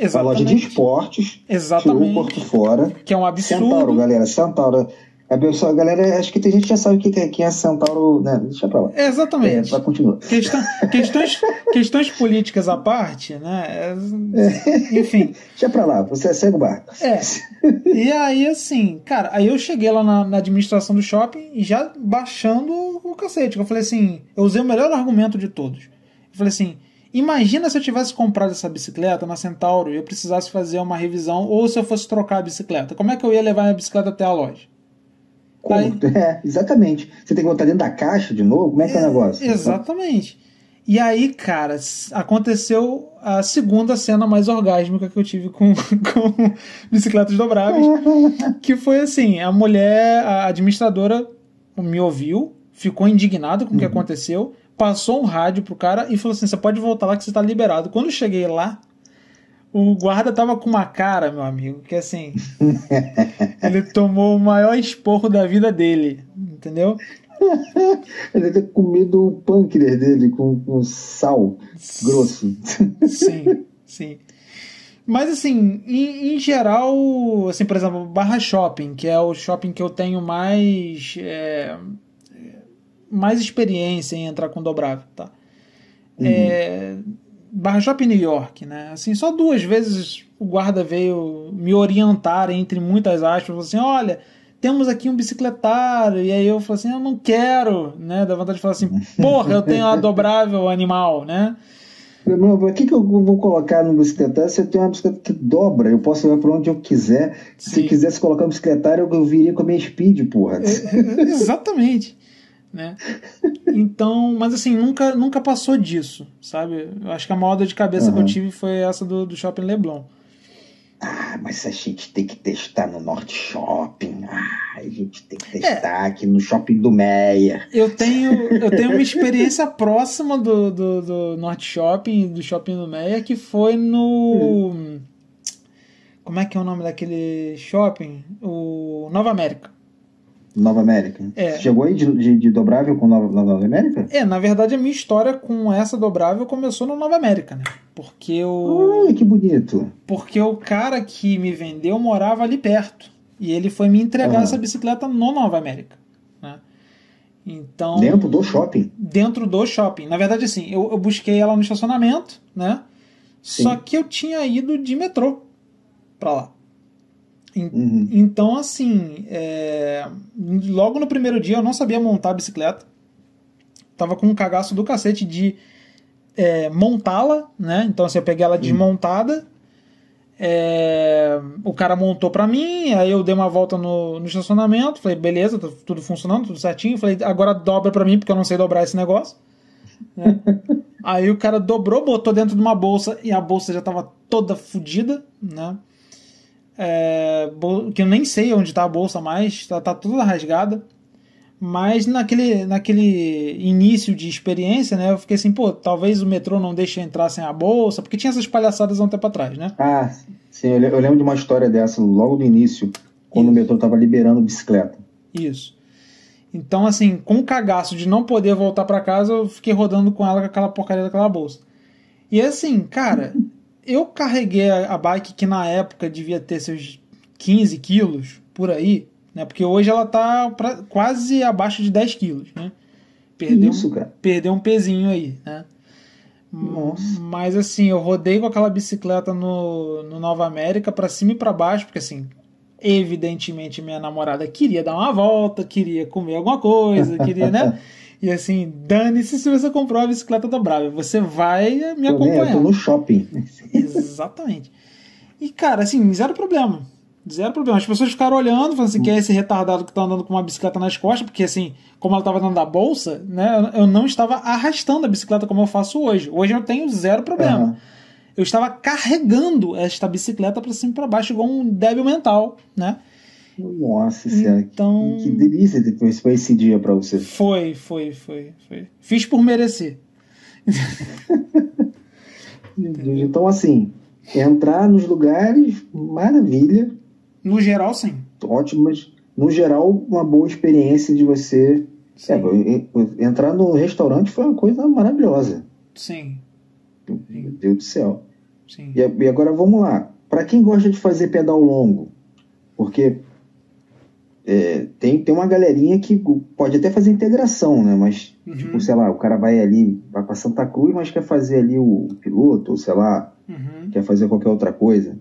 Exatamente. A loja de esportes. Exatamente. Tirou o porto fora. Que é um absurdo. Centauro, galera. Centauro. A galera, acho que tem gente que já sabe quem é Centauro, né? Deixa pra lá. Exatamente. Vai continuar. Questões políticas à parte, né? Enfim. Deixa pra lá, você segue o barco. E aí, assim, cara, aí eu cheguei lá na administração do shopping e já baixando o cacete. Eu falei assim, eu usei o melhor argumento de todos. Eu falei assim, imagina se eu tivesse comprado essa bicicleta na Centauro e eu precisasse fazer uma revisão, ou se eu fosse trocar a bicicleta. Como é que eu ia levar a minha bicicleta até a loja? Aí, exatamente. Você tem que botar dentro da caixa de novo? Como é que é o negócio? Exatamente. E aí, cara, aconteceu a segunda cena mais orgásmica que eu tive com bicicletas dobráveis, que foi assim, a mulher, a administradora me ouviu, ficou indignada com o que aconteceu, passou um rádio pro cara e falou assim, você pode voltar lá que você tá liberado. Quando eu cheguei lá, o guarda tava com uma cara, meu amigo, que assim, ele tomou o maior esporro da vida dele, entendeu? Ele deve ter comido o pâncreas dele com sal grosso. Sim. Mas assim, em geral, assim, por exemplo, Barra Shopping, que é o shopping que eu tenho mais experiência em entrar com dobrável, tá? Barra Shopping New York, né? Assim, só 2 vezes o guarda veio me orientar, entre muitas aspas, falou assim, olha, temos aqui um bicicletário, e aí eu falei assim, eu não quero, né? Dá vontade de falar assim, porra, eu tenho a dobrável animal, né? Não, por que eu vou colocar no bicicletário se eu tenho uma bicicleta que dobra? Eu posso levar para onde eu quiser. Sim. Se eu quisesse colocar um bicicletário, eu viria com a minha Speed, porra. Exatamente. Né? Então, mas assim, nunca passou disso, sabe? Eu acho que a maior dor de cabeça que eu tive foi essa do Shopping Leblon. Mas a gente tem que testar no Norte Shopping. A gente tem que testar aqui no Shopping do Meia. Eu tenho uma experiência próxima do Norte Shopping, do Shopping do Meia, que foi no... Como é que é o nome daquele shopping? O Nova América. Nova América? Você chegou aí de dobrável com Nova América? Na verdade a minha história com essa dobrável começou no Nova América, né? Porque que bonito! Porque o cara que me vendeu morava ali perto. E ele foi me entregar essa bicicleta no Nova América. Né? Então, dentro do shopping? Dentro do shopping. Na verdade, assim, eu busquei ela no estacionamento, né? Sim. Só que eu tinha ido de metrô pra lá. Então, assim, logo no primeiro dia eu não sabia montar a bicicleta. Tava com um cagaço do cacete de montá-la, né? Então, assim, eu peguei ela desmontada. O cara montou pra mim, aí eu dei uma volta no estacionamento, falei, beleza, tá tudo funcionando, tudo certinho. Falei, agora dobra pra mim, porque eu não sei dobrar esse negócio. Né? Aí o cara dobrou, botou dentro de uma bolsa, e a bolsa já tava toda fodida, né? Que eu nem sei onde tá a bolsa mais, tá toda rasgada. Mas naquele início de experiência, né, eu fiquei assim, pô, talvez o metrô não deixe eu entrar sem a bolsa, porque tinha essas palhaçadas há um tempo atrás, né? Ah, sim, eu lembro de uma história dessa logo no início, quando o metrô estava liberando bicicleta. Isso. Então, assim, com o cagaço de não poder voltar para casa, eu fiquei rodando com ela com aquela porcaria daquela bolsa. E assim, cara, eu carreguei a bike que na época devia ter seus 15 quilos, por aí, né? Porque hoje ela tá quase abaixo de 10 quilos, né? Perdeu um pezinho aí, né? Nossa. Mas assim, eu rodei com aquela bicicleta no Nova América pra cima e pra baixo, porque assim, evidentemente minha namorada queria dar uma volta, queria comer alguma coisa, queria, né? E assim, dane-se se você comprou a bicicleta dobrável, você vai me acompanhar. Eu tô no shopping. Exatamente. E cara, assim, zero problema. Zero problema. As pessoas ficaram olhando, falando assim, que é esse retardado que tá andando com uma bicicleta nas costas, porque assim, como ela tava dentro da bolsa, né, eu não estava arrastando a bicicleta como eu faço hoje. Hoje eu tenho zero problema. Uhum. Eu estava carregando esta bicicleta para cima e para baixo, igual um débil mental, né? Nossa, então... que delícia depois foi esse dia para você. Foi. Fiz por merecer. Então, assim, entrar nos lugares, maravilha. No geral, sim. Ótimo, mas no geral, uma boa experiência de você. Entrar no restaurante foi uma coisa maravilhosa. Sim. Meu Deus do céu. Sim. E agora vamos lá. Para quem gosta de fazer pedal longo, porque tem uma galerinha que pode até fazer integração, né? Mas, tipo, sei lá, o cara vai para Santa Cruz, mas quer fazer ali o piloto, ou sei lá, quer fazer qualquer outra coisa.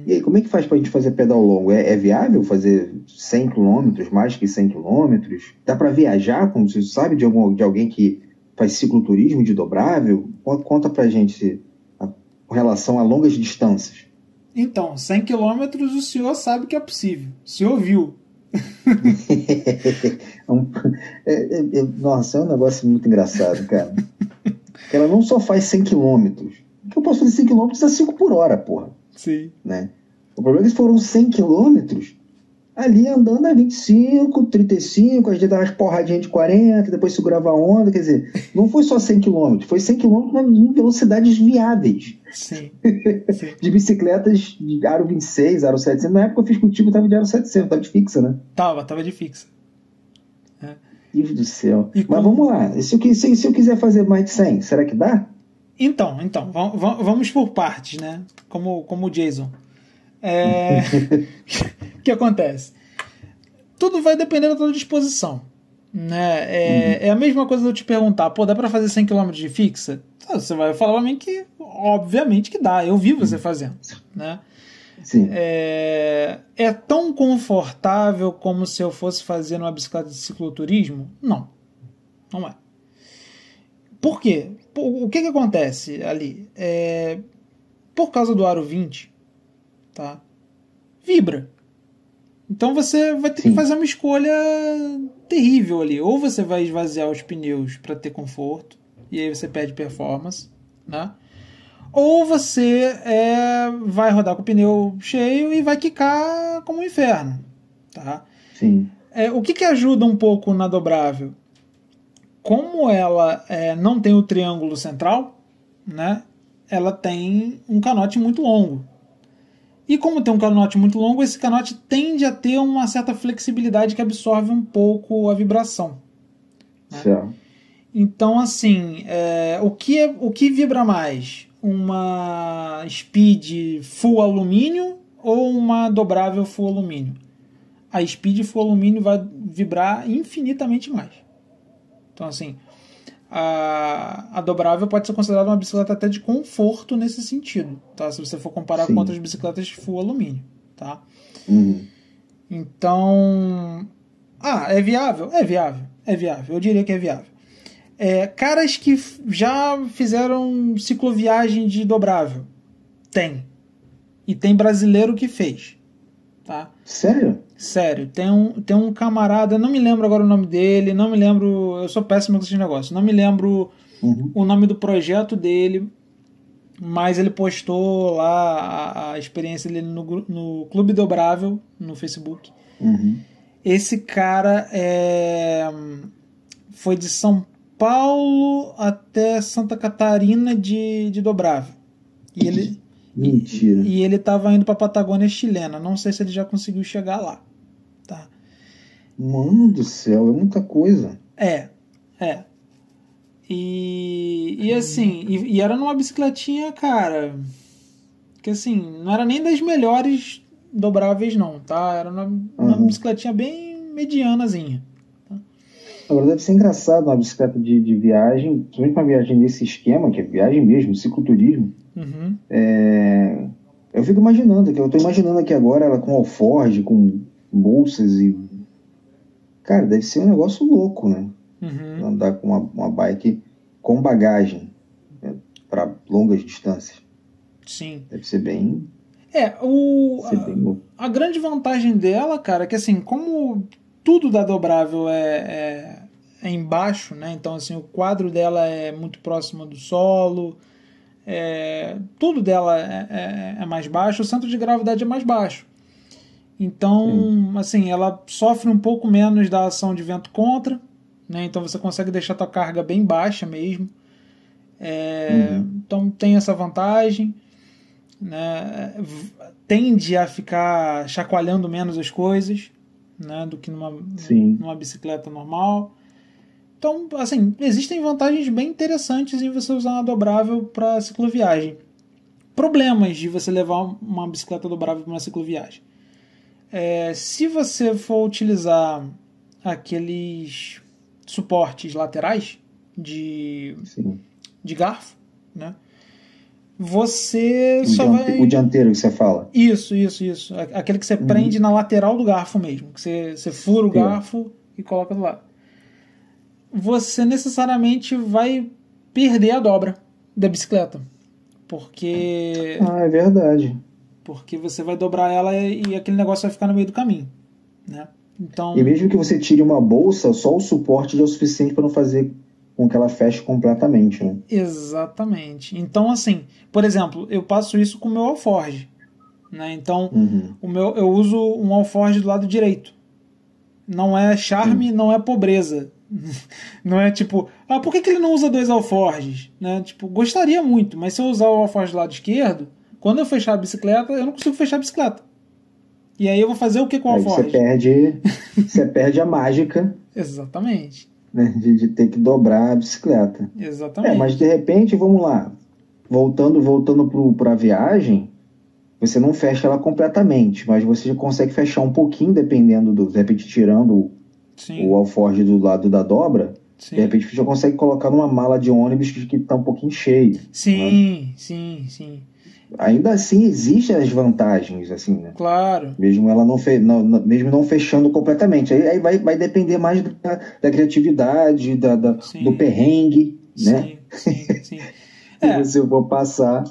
E aí, como é que faz pra gente fazer pedal longo? É viável fazer 100 km, mais que 100 km? Dá para viajar, como você sabe, de alguém que faz cicloturismo de dobrável? Conta pra gente com relação a longas distâncias. Então, 100 km o senhor sabe que é possível. O senhor viu. Nossa, é um negócio muito engraçado, cara. Ela não só faz 100 km. Eu posso fazer 100 km a 5 por hora, porra. Sim. Né? O problema é que foram 100 km ali andando a 25, 35, às vezes dava umas porradinhas de 40, depois segurava a onda, quer dizer, não foi só 100 km, foi 100 km em velocidades viáveis. Sim. De bicicletas de aro 26, aro 700. Na época eu fiz contigo, tava de aro 700, tava de fixa, né? Tava de fixa. Deus do céu. Mas vamos lá, se eu quiser fazer mais de 100, será que dá? Então, vamos por partes, né? Como o Jason. O que acontece? Tudo vai depender da tua disposição, né? É a mesma coisa de eu te perguntar, pô, dá pra fazer 100 km de fixa? Você vai falar pra mim que, obviamente que dá, eu vi você fazendo, né? Sim. É tão confortável como se eu fosse fazer numa bicicleta de cicloturismo? Não é. Por quê? O que acontece ali? Por causa do aro 20, tá? Vibra. Então você vai ter que fazer uma escolha terrível ali. Ou você vai esvaziar os pneus para ter conforto, e aí você perde performance, né? Ou você vai rodar com o pneu cheio e vai quicar como um inferno, tá? Sim. O que ajuda um pouco na dobrável? Como ela não tem o triângulo central, né? Ela tem um canote muito longo. E como tem um canote muito longo, esse canote tende a ter uma certa flexibilidade que absorve um pouco a vibração. Né? Certo. Então, assim, o que vibra mais? Uma Speed full alumínio ou uma dobrável full alumínio? A Speed full alumínio vai vibrar infinitamente mais. Então, assim, a dobrável pode ser considerada uma bicicleta até de conforto nesse sentido, tá? Se você for comparar com outras bicicletas full alumínio, tá? Então, é viável? É viável. Eu diria que é viável. Caras que já fizeram cicloviagem de dobrável, tem. E tem brasileiro que fez, tá? Sério? Sério, tem um camarada, não me lembro agora o nome dele, não me lembro, eu sou péssimo com esse negócio, não me lembro o nome do projeto dele, mas ele postou lá a experiência dele no Clube Dobrável, no Facebook. Esse cara foi de São Paulo até Santa Catarina de dobrável. Mentira. E ele estava indo para a Patagônia chilena. Não sei se ele já conseguiu chegar lá. Tá? Mano do céu, é muita coisa. É. E assim, e era numa bicicletinha, cara, que assim, não era nem das melhores dobráveis não, tá? Era uma bicicletinha bem medianazinha. Tá? Agora deve ser engraçado uma bicicleta de viagem, principalmente uma viagem desse esquema, que é viagem mesmo, cicloturismo. Eu fico imaginando, eu tô imaginando aqui agora ela com alforge, com bolsas e... Cara, deve ser um negócio louco, né? Andar com uma bike com bagagem, né, para longas distâncias. Sim. Deve ser bem... A grande vantagem dela, cara, é que assim, como tudo da dobrável é embaixo, né? Então assim, o quadro dela é muito próximo do solo, tudo dela é mais baixo, o centro de gravidade é mais baixo. Então, assim, ela sofre um pouco menos da ação de vento contra, né? Então você consegue deixar a tua carga bem baixa mesmo. Então tem essa vantagem, né? Tende a ficar chacoalhando menos as coisas, né? Do que numa bicicleta normal. Então, assim, existem vantagens bem interessantes em você usar uma dobrável para cicloviagem. Problemas de você levar uma bicicleta dobrável para uma cicloviagem. Se você for utilizar aqueles suportes laterais de garfo, né? Você o dianteiro que você fala. Isso. Aquele que você prende na lateral do garfo mesmo. Que você fura o garfo e coloca do lado. Você necessariamente vai perder a dobra da bicicleta. Porque... é verdade. Porque você vai dobrar ela e aquele negócio vai ficar no meio do caminho, né? Então... E mesmo que você tire uma bolsa, só o suporte já é o suficiente para não fazer com que ela feche completamente, né? Exatamente. Então, assim, por exemplo, eu passo isso com o meu alforge, né? Então, eu uso um alforge do lado direito. Não é charme, não é pobreza. Não é tipo, por que ele não usa 2 alforges? Né? Tipo, gostaria muito, mas se eu usar o alforge do lado esquerdo, quando eu fechar a bicicleta, eu não consigo fechar a bicicleta. E aí eu vou fazer o que com o alforge? Você perde a mágica. Exatamente. Né, de ter que dobrar a bicicleta. Exatamente. Mas de repente, vamos lá, voltando para a viagem, você não fecha ela completamente, mas você já consegue fechar um pouquinho, dependendo de repente tirando o alforge do lado da dobra. Sim. De repente você já consegue colocar numa mala de ônibus que está um pouquinho cheio. Sim. Ainda assim existem as vantagens, assim, né? Claro. Mesmo ela mesmo não fechando completamente. Aí vai depender mais da criatividade, do perrengue, né? Sim. Se você for passar.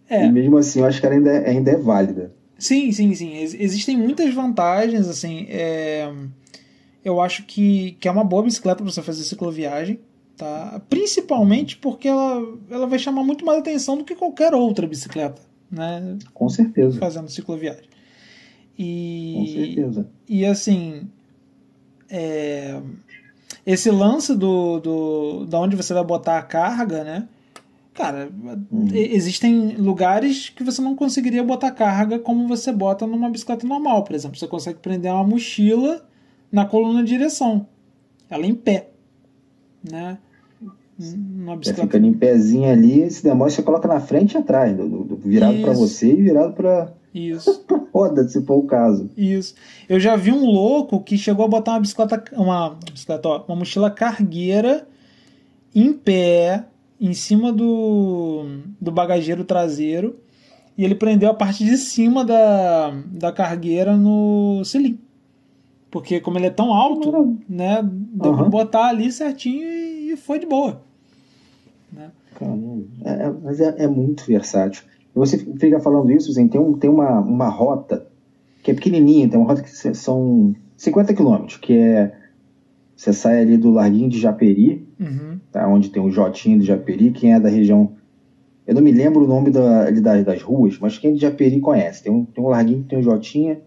E mesmo assim, eu acho que ela ainda é válida. Sim. Existem muitas vantagens, assim. Eu acho que é uma boa bicicleta para você fazer cicloviagem. Tá? Principalmente porque ela vai chamar muito mais atenção do que qualquer outra bicicleta, né? Com certeza. Fazendo cicloviagem. Com certeza. E assim, esse lance da onde você vai botar a carga, né? Cara, existem lugares que você não conseguiria botar carga como você bota numa bicicleta normal. Por exemplo, você consegue prender uma mochila na coluna de direção. Ela em pé, né? Você fica em pezinho ali, se demora, você coloca na frente e atrás, virado para você e virado para roda, se for o caso. Isso. Eu já vi um louco que chegou a botar uma mochila cargueira em pé, em cima do bagageiro traseiro, e ele prendeu a parte de cima da cargueira no selim. Porque como ele é tão alto, né, deu pra botar ali certinho e foi de boa. Né? Caramba. Mas é muito versátil. Você fica falando isso, assim, tem uma rota que é pequenininha, tem uma rota que são 50 quilômetros, que você sai ali do Larguinho de Japeri, tá, onde tem o Jotinho de Japeri, quem é da região, eu não me lembro o nome das ruas, mas quem é de Japeri conhece, tem um Larguinho que tem o Jotinha,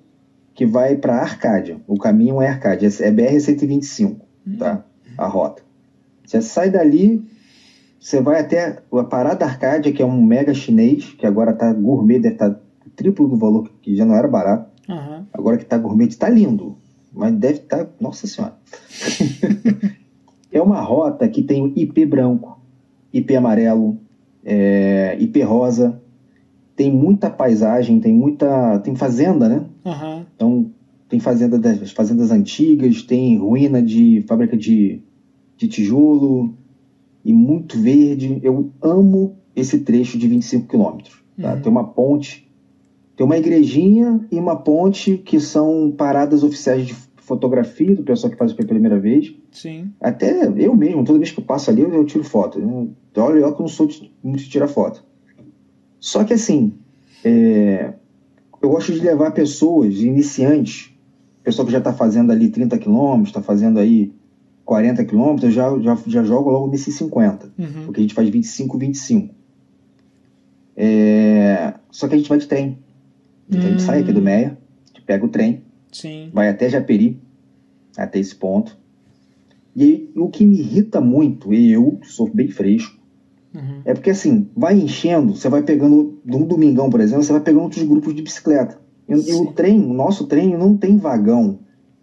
que vai para Arcádia. O caminho é Arcádia, é BR-125, tá? A rota. Você sai dali, você vai até a Parada Arcádia, que é um mega chinês, que agora tá gourmet, deve estar triplo do valor, que já não era barato. Agora que tá gourmet, tá lindo, mas deve estar, nossa senhora. É uma rota que tem IP branco, IP amarelo, IP rosa, tem muita paisagem, tem fazenda, né? Então tem fazendas antigas, tem ruína de fábrica de tijolo e muito verde. Eu amo esse trecho de 25 quilômetros. Tá? Tem uma ponte, tem uma igrejinha e uma ponte que são paradas oficiais de fotografia do pessoal que faz pela primeira vez. Sim. Até eu mesmo, toda vez que eu passo ali, eu tiro foto. Olha, eu que não sou muito de tirar foto. Só que assim, eu gosto de levar pessoas iniciantes, pessoal que já está fazendo ali 30 quilômetros, está fazendo aí 40 quilômetros, já jogo logo nesses 50, porque a gente faz 25, 25. Só que a gente vai de trem. Então a gente sai aqui do Meia, a gente pega o trem, Sim. vai até Japeri, até esse ponto. E aí, o que me irrita muito, e eu que sou bem fresco, é porque assim, vai enchendo, você vai pegando, num domingão, por exemplo, você vai pegando outros grupos de bicicleta. E o nosso trem não tem vagão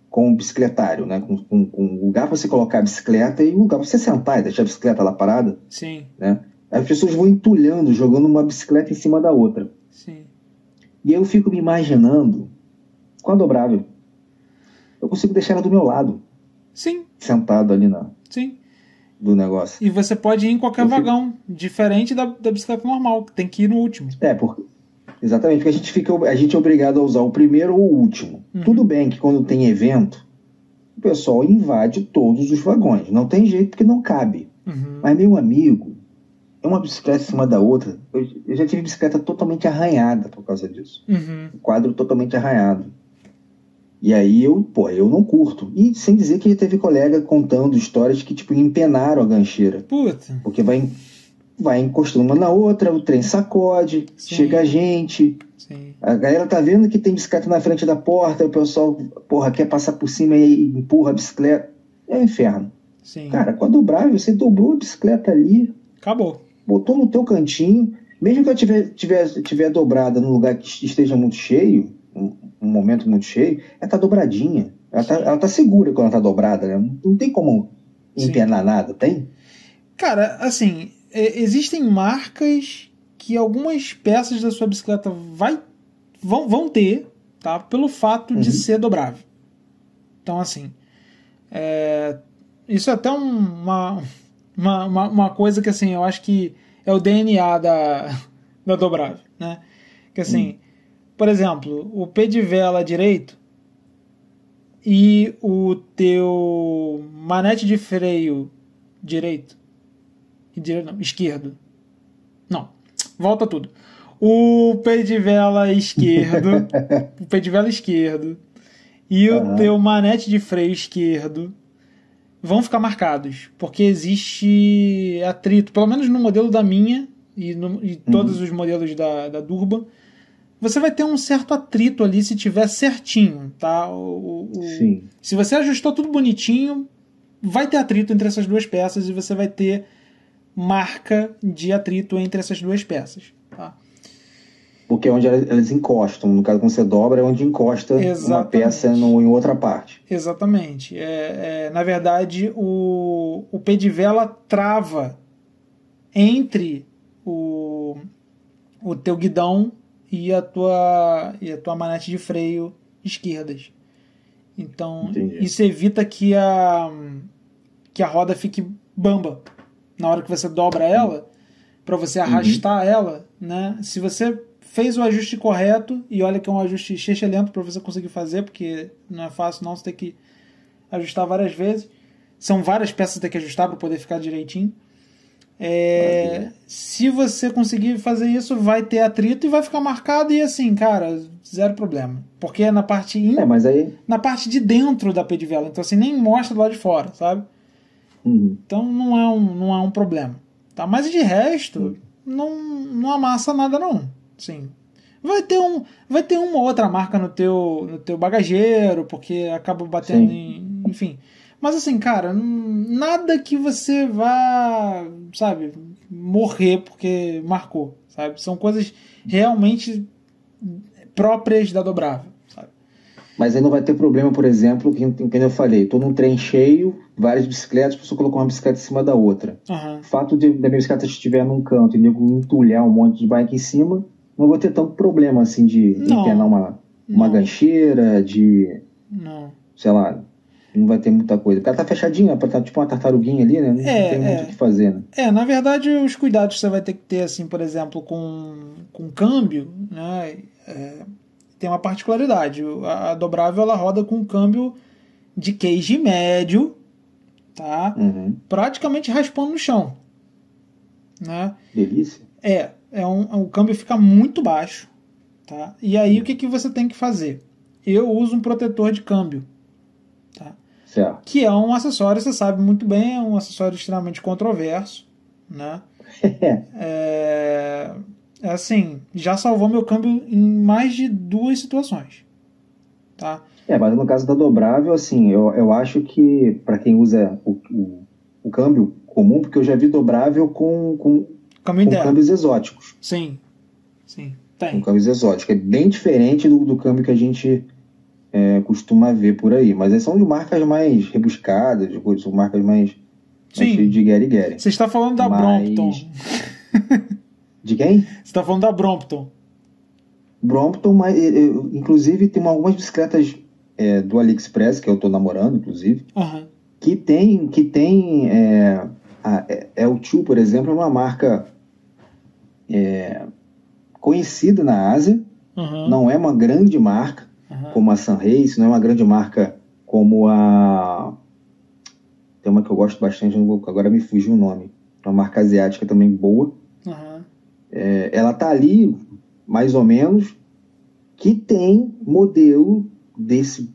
com bicicletário, né? Com lugar para você colocar a bicicleta e lugar para você sentar e deixar a bicicleta lá parada. Sim. Né? As pessoas vão entulhando, jogando uma bicicleta em cima da outra. Sim. E aí eu fico me imaginando com a dobrável. Eu consigo deixar ela do meu lado. Sim. Sentado ali Sim. do negócio. E você pode ir em qualquer vagão, diferente da bicicleta normal, que tem que ir no último. Exatamente, porque a gente é obrigado a usar o primeiro ou o último. Tudo bem que quando tem evento, o pessoal invade todos os vagões. Não tem jeito porque não cabe. Mas, meu amigo, é uma bicicleta em cima da outra. Eu já tive bicicleta totalmente arranhada por causa disso. O quadro totalmente arranhado. E aí eu não curto. E sem dizer que teve colega contando histórias que tipo empenaram a gancheira. Puta. Porque vai encostando uma na outra, o trem sacode, chega a gente. Sim. A galera tá vendo que tem bicicleta na frente da porta, o pessoal, quer passar por cima e empurra a bicicleta. É um inferno. Sim. Cara, com a dobrável, você dobrou a bicicleta ali. Acabou. Botou no teu cantinho. Mesmo que ela tiver dobrada num lugar que esteja muito cheio, um momento muito cheio, ela tá dobradinha. Ela tá segura quando ela tá dobrada, né? Não tem como empenar nada, tem? Cara, assim, existem marcas que algumas peças da sua bicicleta vão ter, tá? Pelo fato de ser dobrável. Então, assim, isso é até uma coisa que, assim, eu acho que é o DNA da dobrável, né? Que, assim, por exemplo, o pé de vela direito e o teu manete de freio esquerdo. Não, volta tudo. O pé de vela esquerdo, e o teu manete de freio esquerdo vão ficar marcados, porque existe atrito, pelo menos no modelo da minha e todos os modelos da Durban, você vai ter um certo atrito ali se tiver certinho, tá? Sim. Se você ajustou tudo bonitinho, vai ter atrito entre essas duas peças e você vai ter marca de atrito entre essas duas peças, tá? Porque é onde elas encostam. No caso, quando você dobra, é onde encosta uma peça em outra parte. Exatamente. Na verdade, o pé de vela trava entre o teu guidão e a tua manete de freio esquerdas. Então, Entendi. isso evita que a roda fique bamba na hora que você dobra ela, para você arrastar ela, né? Se você fez o ajuste correto, e olha que é um ajuste lento para você conseguir fazer, porque não é fácil não, você tem que ajustar várias vezes. São várias peças que tem que ajustar para poder ficar direitinho. Se você conseguir fazer isso, vai ter atrito e vai ficar marcado, e assim, cara, zero problema. Porque é na parte na parte de dentro da pé de vela, então assim, nem mostra do lado de fora, sabe? Então não é um problema, tá? Mas de resto, não amassa nada não. Sim. Vai ter uma outra marca no teu bagageiro, porque acaba batendo enfim. Mas assim, cara, nada que você vá, sabe, morrer porque marcou, sabe? São coisas realmente próprias da dobrável, sabe? Mas aí não vai ter problema, por exemplo, que eu falei, estou num trem cheio, várias bicicletas, a pessoa colocou uma bicicleta em cima da outra. Uhum. O fato da minha bicicleta estiver num canto e nego entulhar um monte de bike em cima, não vou ter tanto problema assim de empenar uma gancheira, Não. sei lá, não vai ter muita coisa. O cara tá fechadinho, tá tipo uma tartaruguinha ali, né? Não tem muito o que fazer, né? Na verdade, os cuidados que você vai ter que ter, assim, por exemplo, com câmbio, né? Tem uma particularidade. A dobrável, ela roda com um câmbio de cage médio, tá? Uhum. Praticamente raspando no chão, né? Delícia. O câmbio fica muito baixo, tá? E aí o que você tem que fazer? Eu uso um protetor de câmbio, tá? Certo. Que é um acessório, você sabe muito bem, é um acessório extremamente controverso, né? Assim, já salvou meu câmbio em mais de 2 situações, tá? Mas no caso da dobrável, assim, eu acho que para quem usa o câmbio comum, porque eu já vi dobrável com câmbios exóticos. Sim, tem. Com câmbios exóticos. É bem diferente do câmbio que a gente costuma ver por aí. Mas eles são de marcas mais rebuscadas, são marcas mais cheias de guerre-guerre. Você está falando da Brompton. De quem? Você está falando da Brompton. Brompton, mas inclusive tem algumas bicicletas do AliExpress, que eu estou namorando, inclusive, que tem o Tio, por exemplo, é uma marca conhecida na Ásia, não é uma grande marca como a Sunrace, não é uma grande marca como tem uma que eu gosto bastante, agora me fugiu o nome, uma marca asiática também boa. Ela tá ali, mais ou menos, que tem modelo desse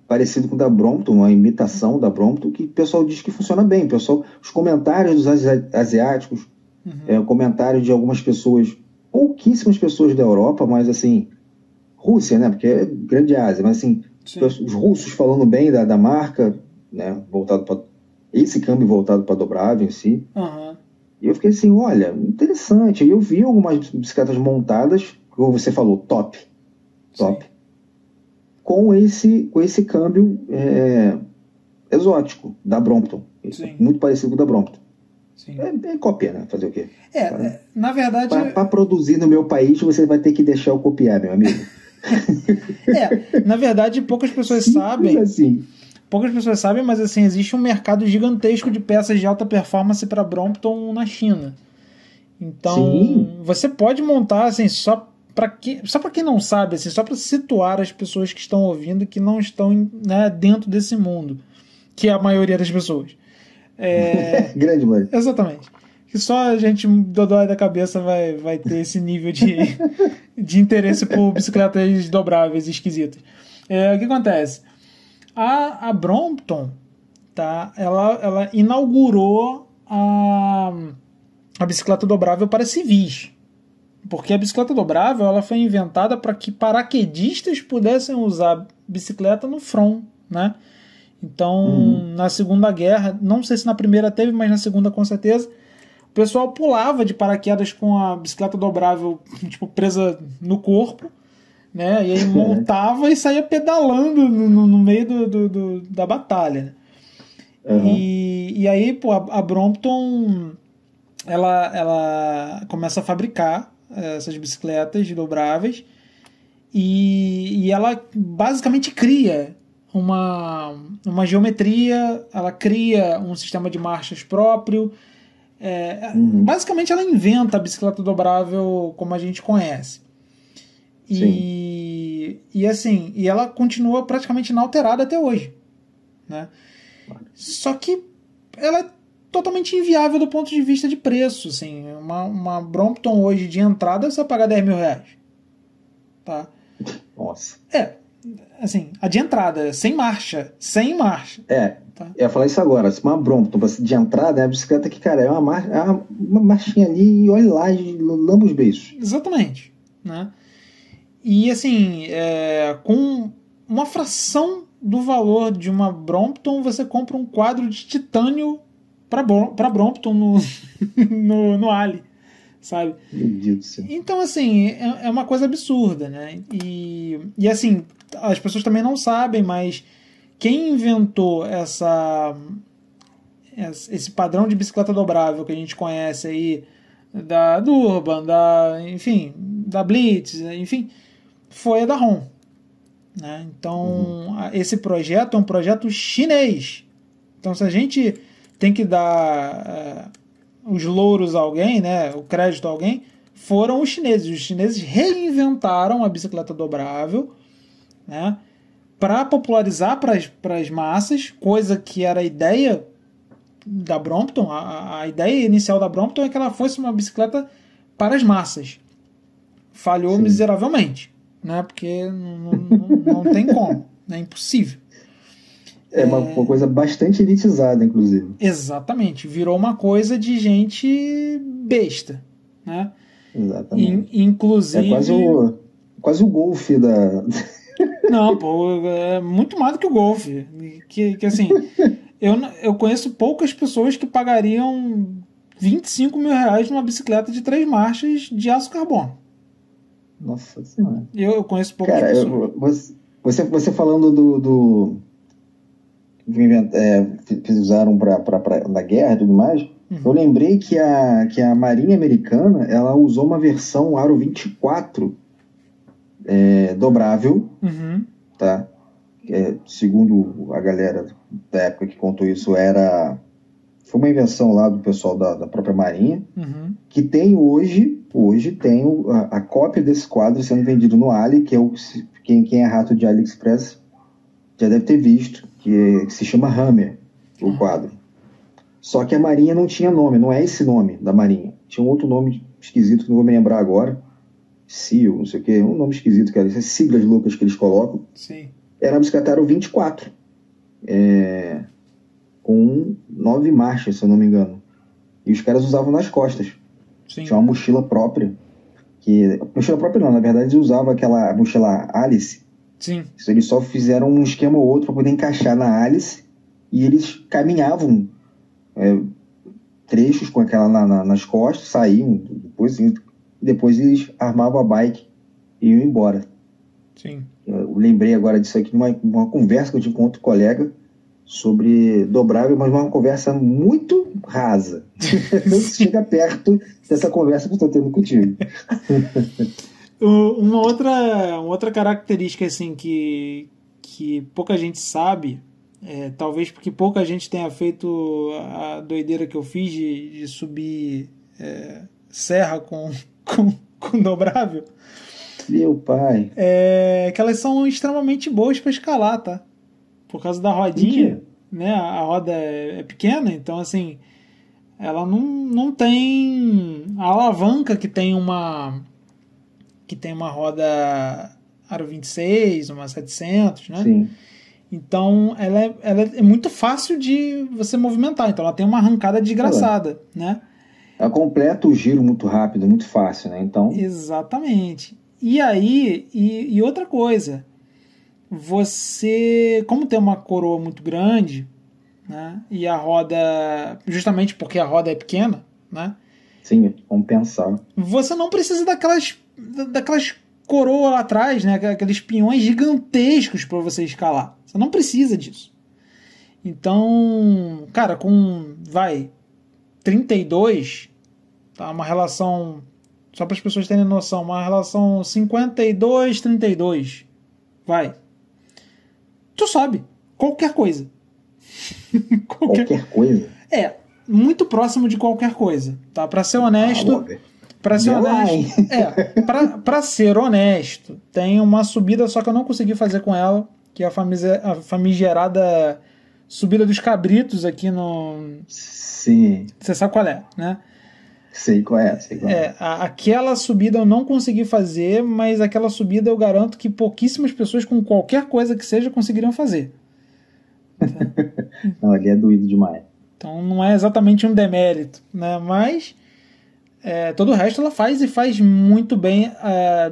parecido com o da Brompton, uma imitação da Brompton, que o pessoal diz que funciona bem. Os comentários dos asiáticos, comentários de algumas pessoas, pouquíssimas pessoas da Europa, mas assim, Rússia, né? Porque é grande Ásia, mas assim, os russos falando bem da marca, né? Voltado para esse câmbio voltado para dobrável em si. E eu fiquei assim, olha, interessante. E eu vi algumas bicicletas montadas, como você falou, top. Com esse câmbio exótico da Brompton. Muito parecido com o da Brompton. É cópia, né? Fazer o quê? Na verdade... Para produzir no meu país, você vai ter que deixar eu copiar, meu amigo. Na verdade, poucas pessoas sabem. Assim. Poucas pessoas sabem, mas assim, existe um mercado gigantesco de peças de alta performance para Brompton na China. Então, você pode montar, assim, só para quem não sabe, assim, só para situar as pessoas que estão ouvindo, que não estão, né, dentro desse mundo, que é a maioria das pessoas. Grande, mano. Exatamente. Que só a gente dodói da cabeça vai ter esse nível de interesse por bicicletas dobráveis esquisitas. O que acontece? A Brompton, tá? Ela inaugurou a bicicleta dobrável para civis. Porque a bicicleta dobrável ela foi inventada para que paraquedistas pudessem usar bicicleta no front, né? Então, na Segunda Guerra, não sei se na primeira teve, mas na segunda com certeza, o pessoal pulava de paraquedas com a bicicleta dobrável tipo, presa no corpo, né? E aí montava e saía pedalando no meio da batalha. E aí, pô, a Brompton ela começa a fabricar essas bicicletas dobráveis e ela basicamente cria uma geometria, ela cria um sistema de marchas próprio. Basicamente ela inventa a bicicleta dobrável como a gente conhece. E assim, e ela continua praticamente inalterada até hoje, né? Só que ela é totalmente inviável do ponto de vista de preço, assim. Uma Brompton hoje de entrada você vai pagar R$10.000, tá? Nossa. Assim, a de entrada, sem marcha. Tá? Eu ia falar isso agora, uma Brompton de entrada é a bicicleta que, cara, é uma marchinha ali e olha lá, lamba os beijos. Exatamente, né? E assim, com uma fração do valor de uma Brompton, você compra um quadro de titânio para Brompton no Ali, sabe? Meu Deus do céu. Então, assim, é uma coisa absurda, né? E assim, as pessoas também não sabem, mas quem inventou esse padrão de bicicleta dobrável que a gente conhece aí, do Urban, enfim, da Blitz, enfim, foi a da ROM. Né? Então, esse projeto é um projeto chinês. Então, se a gente tem que dar os louros a alguém, né, o crédito a alguém, foram os chineses. Os chineses reinventaram a bicicleta dobrável, né, para popularizar para as massas, coisa que era a ideia da Brompton. A ideia inicial da Brompton é que ela fosse uma bicicleta para as massas. Falhou miseravelmente, né? Porque não tem como, é impossível. É uma coisa bastante elitizada, inclusive. Exatamente, virou uma coisa de gente besta, né? Exatamente. Inclusive... É quase o Golf da... Não, pô, é muito mais do que o Golf. Que assim, eu conheço poucas pessoas que pagariam 25 mil reais numa bicicleta de 3 marchas de aço carbono. Nossa Senhora. Eu conheço poucas pessoas. Você falando usaram na guerra e tudo mais, eu lembrei que a Marinha Americana, ela usou uma versão Aro 24 dobrável, tá? Segundo a galera da época que contou isso, foi uma invenção lá do pessoal da própria Marinha, que tem hoje tem a cópia desse quadro sendo vendido no Ali, que é quem é rato de AliExpress já deve ter visto, que se chama Hammer, o quadro. Só que a Marinha não tinha nome, não é esse nome da Marinha. Tinha um outro nome esquisito que não vou me lembrar agora. SEAL, não sei o que, um nome esquisito, cara. Essas siglas loucas que eles colocam. Sim. Era a bicicleta Aro 24. Com 9 marchas, se eu não me engano. E os caras usavam nas costas. Sim. Tinha uma mochila própria. Mochila própria não, na verdade eles usavam aquela mochila Alice. Sim. Eles só fizeram um esquema ou outro para poder encaixar na Alice. E eles caminhavam trechos com aquela nas costas, saíam depois eles armavam a bike e iam embora. Sim. Eu lembrei agora disso aqui numa conversa que eu tive com outro colega sobre dobrável, mas uma conversa muito rasa. Não chega perto dessa conversa que eu estou tendo contigo. Uma outra característica assim que pouca gente sabe, talvez porque pouca gente tenha feito a doideira que eu fiz de subir serra com dobrável, meu pai, que elas são extremamente boas para escalar, tá? Por causa da rodinha, né? A roda é pequena, então assim, ela não tem a alavanca que tem uma roda Aro 26, uma 700, né? Sim. Então ela é muito fácil de você movimentar, então ela tem uma arrancada desgraçada, né? Ela completa o giro muito rápido, muito fácil, né? Então... Exatamente. E aí, e outra coisa, você, como tem uma coroa muito grande, né? E a roda, justamente porque a roda é pequena, né? Sim, compensar. Você não precisa daquelas coroas lá atrás, né? Aqueles pinhões gigantescos para você escalar. Você não precisa disso. Então, cara, com 32, tá? Uma relação, só para as pessoas terem noção, uma relação 52-32, tu sobe qualquer coisa. Qualquer coisa? Muito próximo de qualquer coisa, tá? Para ser honesto, para ser honesto, tem uma subida, só que eu não consegui fazer com ela, que é a famigerada subida dos cabritos aqui no... Sim. Você sabe qual é, né? Sei qual é. Aquela subida eu não consegui fazer, mas aquela subida eu garanto que pouquíssimas pessoas com qualquer coisa que seja conseguiriam fazer. Não, ali é doído demais. Então não é exatamente um demérito, né? Mas todo o resto ela faz e faz muito bem,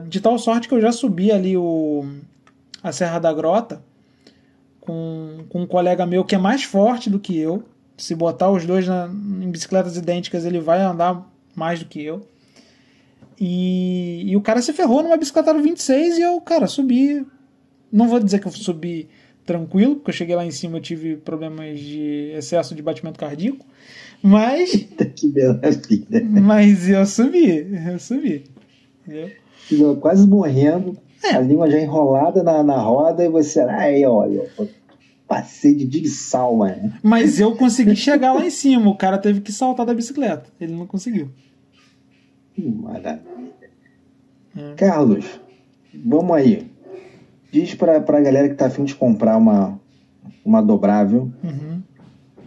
de tal sorte que eu já subi ali a Serra da Grota com um colega meu que é mais forte do que eu. Se botar os dois em bicicletas idênticas, ele vai andar mais do que eu. E o cara se ferrou numa bicicleta 26 e eu, cara, subi. Não vou dizer que eu subi tranquilo, porque eu cheguei lá em cima, eu tive problemas de excesso de batimento cardíaco, mas que maravilha. Mas eu subi, entendeu? Quase morrendo, a língua já enrolada na roda, e você, olha, passei de sal, mano. Mas eu consegui chegar lá em cima, o cara teve que saltar da bicicleta, ele não conseguiu. Maravilha. Carlos, vamos aí. Diz pra galera que tá a fim de comprar uma dobrável,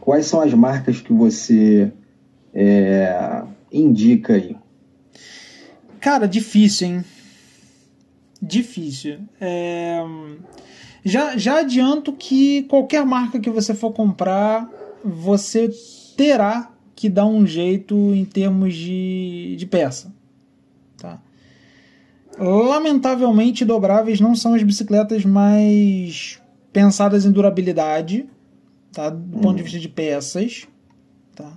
quais são as marcas que você indica aí? Cara, difícil, hein? Difícil. Já adianto que qualquer marca que você for comprar, você terá que dar um jeito em termos de peça. Tá? Lamentavelmente, dobráveis não são as bicicletas mais pensadas em durabilidade, tá? Do ponto de vista de peças. Tá?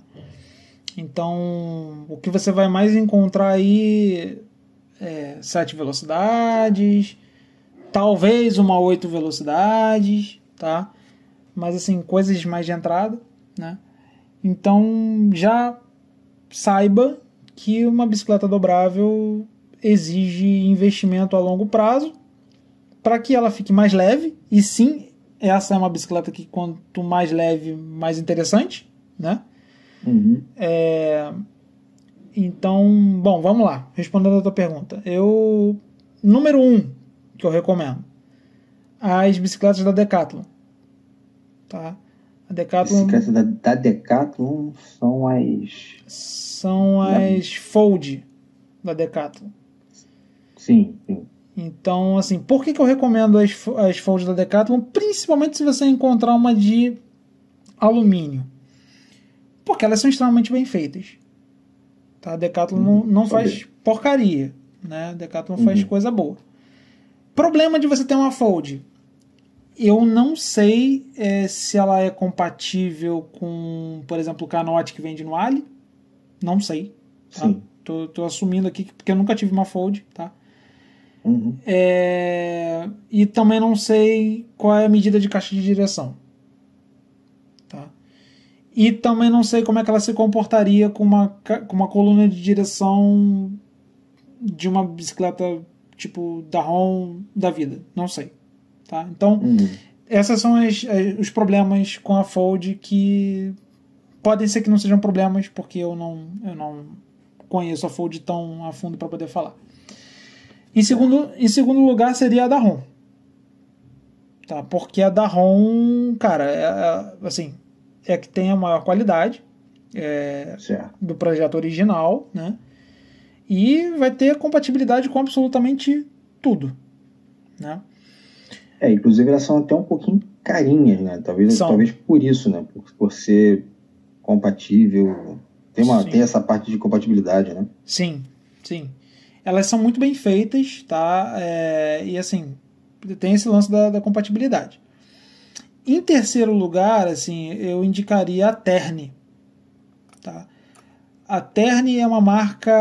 Então, o que você vai mais encontrar aí 7 velocidades, talvez uma 8 velocidades, tá? Mas assim, coisas mais de entrada, né? Então, já saiba que uma bicicleta dobrável exige investimento a longo prazo para que ela fique mais leve, e sim, essa é uma bicicleta que quanto mais leve, mais interessante, né? Então, bom, vamos lá, respondendo a tua pergunta. Número 1 que eu recomendo, as bicicletas da Decathlon, tá? A Decathlon, bicicletas da Decathlon são as Fold da Decathlon. Sim. Então, assim, por que eu recomendo as Fold da Decathlon? Principalmente se você encontrar uma de alumínio. Porque elas são extremamente bem feitas. Tá? A Decathlon não faz porcaria. Né? A Decathlon faz coisa boa. Problema de você ter uma Fold. Eu não sei se ela é compatível com, por exemplo, o canote que vende no Ali. Não sei. Tá? Sim. Tô assumindo aqui porque eu nunca tive uma Fold. Tá? E também não sei qual é a medida de caixa de direção. Tá? E também não sei como é que ela se comportaria com uma coluna de direção de uma bicicleta tipo da ROM da vida. Não sei. Tá? Então, esses são os problemas com a Fold, que podem ser que não sejam problemas, porque eu não conheço a Fold tão a fundo para poder falar. Em segundo lugar seria a da ROM. Tá? Porque a da ROM, cara, assim, é que tem a maior qualidade do projeto original, né? E vai ter compatibilidade com absolutamente tudo, né? Inclusive elas são até um pouquinho carinhas, né? Talvez por isso, né? Por ser compatível. Tem essa parte de compatibilidade, né? Sim. Elas são muito bem feitas, tá? E assim, tem esse lance da compatibilidade. Em terceiro lugar, assim, eu indicaria a Terne. Tá? A Terne é uma marca,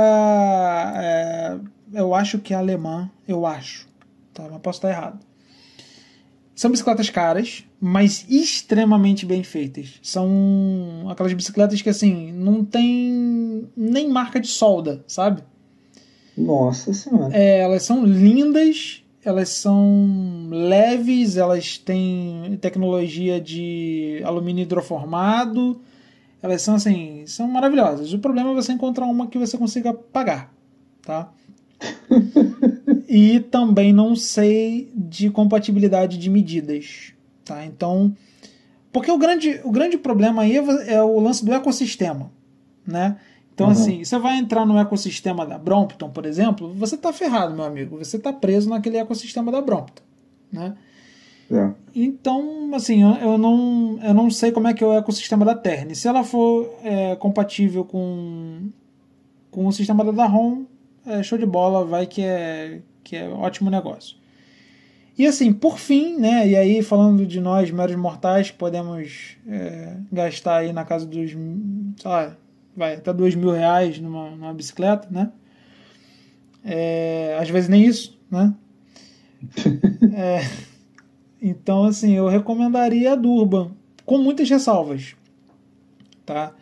eu acho que é alemã, tá? Mas posso estar errado. São bicicletas caras, mas extremamente bem feitas. São aquelas bicicletas que, assim, não tem nem marca de solda, sabe? Nossa Senhora. Elas são lindas, elas são leves, elas têm tecnologia de alumínio hidroformado, elas são, assim, são maravilhosas. O problema é você encontrar uma que você consiga pagar, tá? E também não sei de compatibilidade de medidas, tá? Então, porque o grande problema aí é o lance do ecossistema, né? Então, assim, você vai entrar no ecossistema da Brompton, por exemplo, você tá ferrado, meu amigo. Você tá preso naquele ecossistema da Brompton, né? Então, assim, eu não sei como é que é o ecossistema da Terne. Se ela for compatível com com o sistema da Dahron, show de bola, vai que é ótimo negócio. E assim, por fim, né, e aí falando de nós, meros mortais, que podemos gastar aí na casa dos, sei lá, vai até R$2.000 numa bicicleta, né? Às vezes nem isso, né? Então, assim, eu recomendaria a Durban, com muitas ressalvas, tá?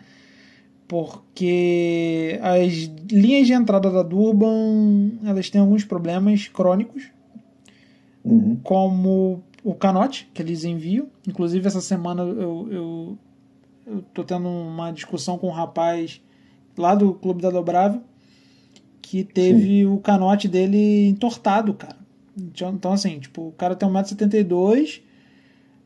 Porque as linhas de entrada da Durban, elas têm alguns problemas crônicos, como o canote que eles enviam. Inclusive, essa semana eu tô tendo uma discussão com um rapaz lá do Clube da Dobrável que teve o canote dele entortado, cara. Então, assim, tipo, o cara tem 1,72 m,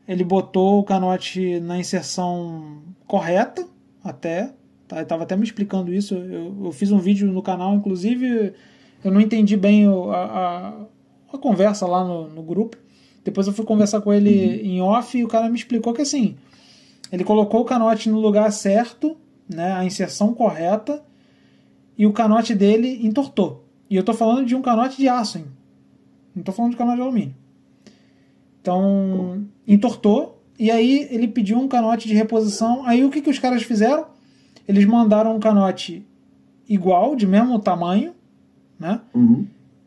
ele botou o canote na inserção correta, até, tá? Ele tava até me explicando isso, eu fiz um vídeo no canal, inclusive, eu não entendi bem a conversa lá no grupo, depois eu fui conversar com ele em off, e o cara me explicou que, assim, ele colocou o canote no lugar certo, né, a inserção correta, e o canote dele entortou. E eu tô falando de um canote de aço, hein? Não tô falando de canote de alumínio. Então, entortou, e aí ele pediu um canote de reposição. Aí o que os caras fizeram? Eles mandaram um canote igual, de mesmo tamanho, né?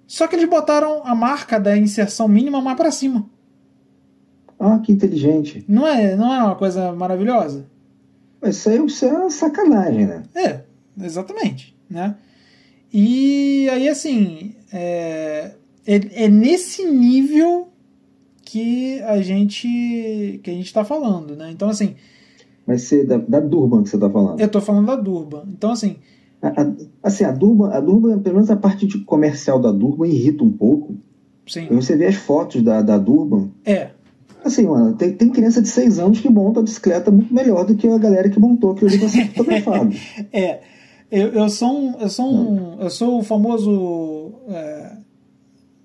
Só que eles botaram a marca da inserção mínima mais para cima. Ah, que inteligente. Não é uma coisa maravilhosa? Isso é uma sacanagem, né? Exatamente, né? E aí, assim, é nesse nível que a gente tá falando, né? Então, assim... Vai ser da Durban que você tá falando. Eu tô falando da Durban. Então, assim... A Durban, pelo menos a parte de comercial da Durban irrita um pouco. Sim. Você vê as fotos da Durban. Assim, mano, tem criança de 6 anos que monta a bicicleta muito melhor do que a galera que montou aquilo ali pra ser fotografado. Eu sou o famoso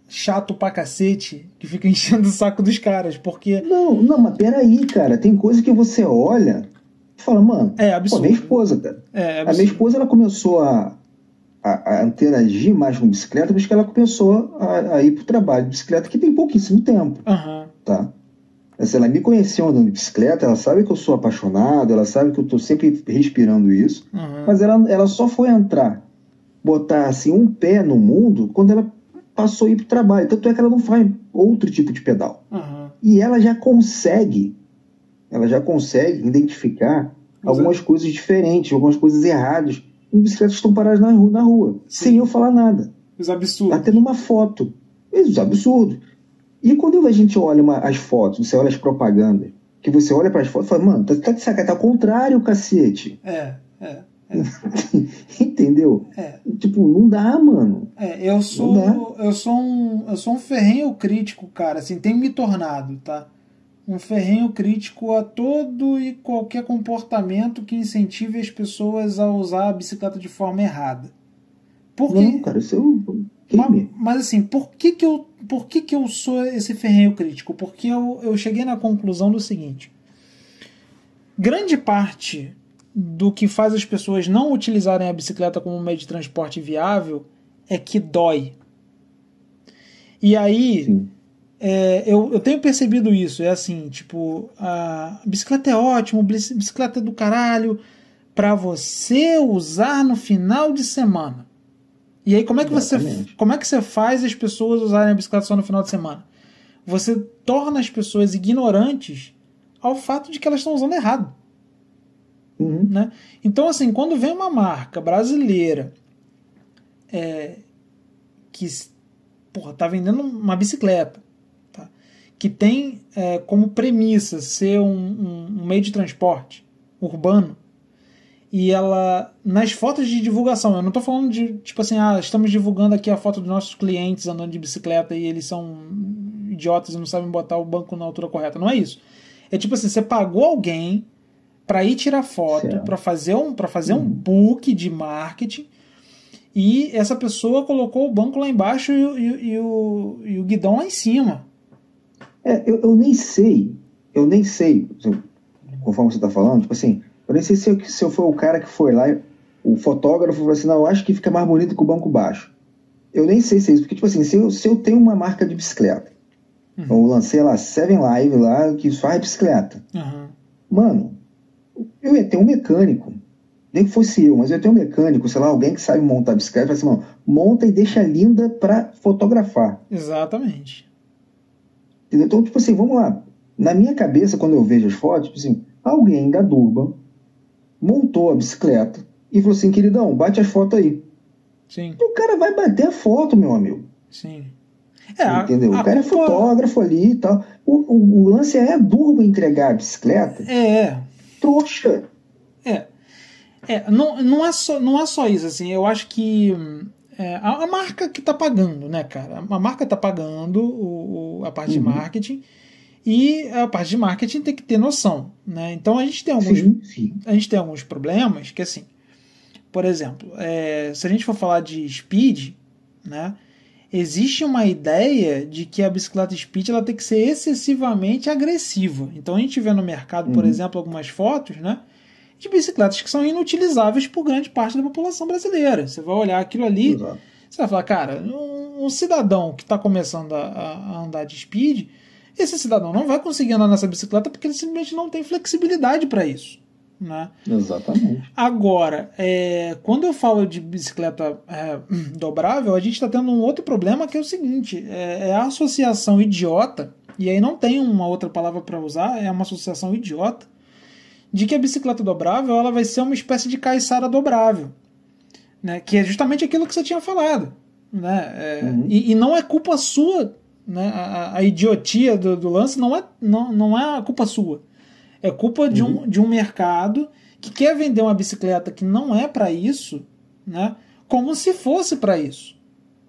chato pra cacete que fica enchendo o saco dos caras, porque... Não, mas peraí, cara, tem coisa que você olha e fala, mano, absurdo. Minha esposa, cara. A minha esposa, ela começou a interagir mais com bicicleta, depois que ela começou a ir pro trabalho de bicicleta, que tem pouquíssimo tempo, tá? Se ela me conheceu andando de bicicleta, ela sabe que eu sou apaixonado, ela sabe que eu tô sempre respirando isso, mas ela só foi botar assim um pé no mundo quando ela passou a ir pro trabalho. Tanto é que ela não faz outro tipo de pedal. E ela já consegue identificar algumas coisas diferentes, algumas coisas erradas em bicicletas que estão paradas na rua, sem eu falar nada. Os absurdos. Até numa foto. Os absurdos. E quando a gente olha as fotos, você olha as propagandas, que você olha para as fotos e fala, mano, tá de sacanagem, tá ao contrário, cacete. Entendeu? Tipo, não dá, mano. Eu sou um ferrenho crítico, cara, assim, tenho me tornado, tá? Um ferrenho crítico a todo e qualquer comportamento que incentive as pessoas a usar a bicicleta de forma errada. Não, cara, isso é mas assim, por que eu sou esse ferrenho crítico? Porque eu cheguei na conclusão do seguinte: grande parte do que faz as pessoas não utilizarem a bicicleta como meio de transporte viável é que dói. E aí, eu tenho percebido isso. É assim, tipo, a bicicleta é ótimo, bicicleta é do caralho, pra você usar no final de semana. E aí, como é que você faz as pessoas usarem a bicicleta só no final de semana? Você torna as pessoas ignorantes ao fato de que elas estão usando errado. Né? Então, assim, quando vem uma marca brasileira que tá vendendo uma bicicleta, tá? Que tem como premissa ser um meio de transporte urbano, e ela, nas fotos de divulgação, eu não estou falando de, tipo assim, estamos divulgando aqui a foto dos nossos clientes andando de bicicleta e eles são idiotas e não sabem botar o banco na altura correta, não é isso. É tipo assim, você pagou alguém para ir tirar foto, para fazer um book de marketing, e essa pessoa colocou o banco lá embaixo e o guidão lá em cima. Eu nem sei, conforme você está falando, tipo assim, eu nem sei se eu for o cara que foi lá o fotógrafo falou assim, não, eu acho que fica mais bonito com o banco baixo. Eu nem sei se é isso, porque, tipo assim, se eu tenho uma marca de bicicleta, eu lancei lá, Seven Live lá, que faz bicicleta. Mano, eu ia ter um mecânico, nem que fosse eu, mas eu ia ter um mecânico, sei lá, alguém que sabe montar bicicleta, fala assim, mano, monta e deixa linda pra fotografar. Exatamente. Entendeu? Então, tipo assim, vamos lá. Na minha cabeça, quando eu vejo as fotos, tipo assim, alguém da Durban montou a bicicleta e falou assim, queridão, bate as fotos aí. Sim. E o cara vai bater a foto, meu amigo. Sim. Entendeu? O cara é fotógrafo ali e tal. O lance é a Durban entregar a bicicleta. Trouxa. Não é só isso, assim, eu acho que a marca que tá pagando, né, cara? A marca tá pagando a parte de marketing, e a parte de marketing tem que ter noção, né? Então a gente tem alguns problemas que, assim, por exemplo, se a gente for falar de speed, né, existe uma ideia de que a bicicleta speed ela tem que ser excessivamente agressiva. Então a gente vê no mercado, por exemplo, algumas fotos, né, de bicicletas que são inutilizáveis por grande parte da população brasileira. Você vai olhar aquilo ali, você vai falar, cara, um cidadão que está começando a andar de speed, esse cidadão não vai conseguir andar nessa bicicleta porque ele simplesmente não tem flexibilidade para isso. Né? Exatamente. Agora, quando eu falo de bicicleta dobrável, a gente está tendo um outro problema que é o seguinte, é a associação idiota, e aí não tem uma outra palavra para usar, é uma associação idiota, de que a bicicleta dobrável ela vai ser uma espécie de caiçara dobrável, né? Que é justamente aquilo que você tinha falado, né? E não é culpa sua, né? A idiotia do lance não é a culpa sua. É culpa de um mercado que quer vender uma bicicleta que não é para isso, né? Como se fosse para isso,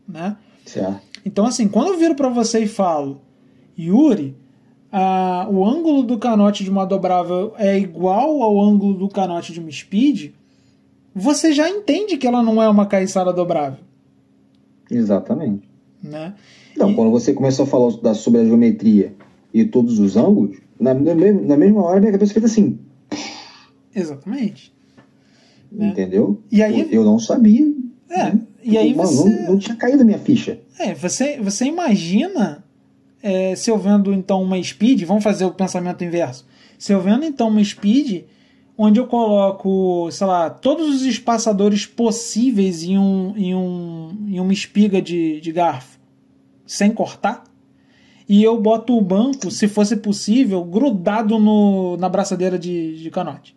né? Certo. Então, assim, quando eu viro para você e falo, Yuri, o ângulo do canote de uma dobrável é igual ao ângulo do canote de uma speed, você já entende que ela não é uma caiçara dobrável. Exatamente. Né? Então, quando você começou a falar sobre a geometria e todos os ângulos, na mesma hora minha cabeça fica assim. Exatamente. Entendeu? E aí, eu não sabia. E aí não tinha caído a minha ficha. Você imagina se eu vendo então uma speed, vamos fazer o pensamento inverso. Se eu vendo então uma speed onde eu coloco, sei lá, todos os espaçadores possíveis em uma espiga de garfo, sem cortar, e eu boto o banco, se fosse possível, grudado na braçadeira de canote.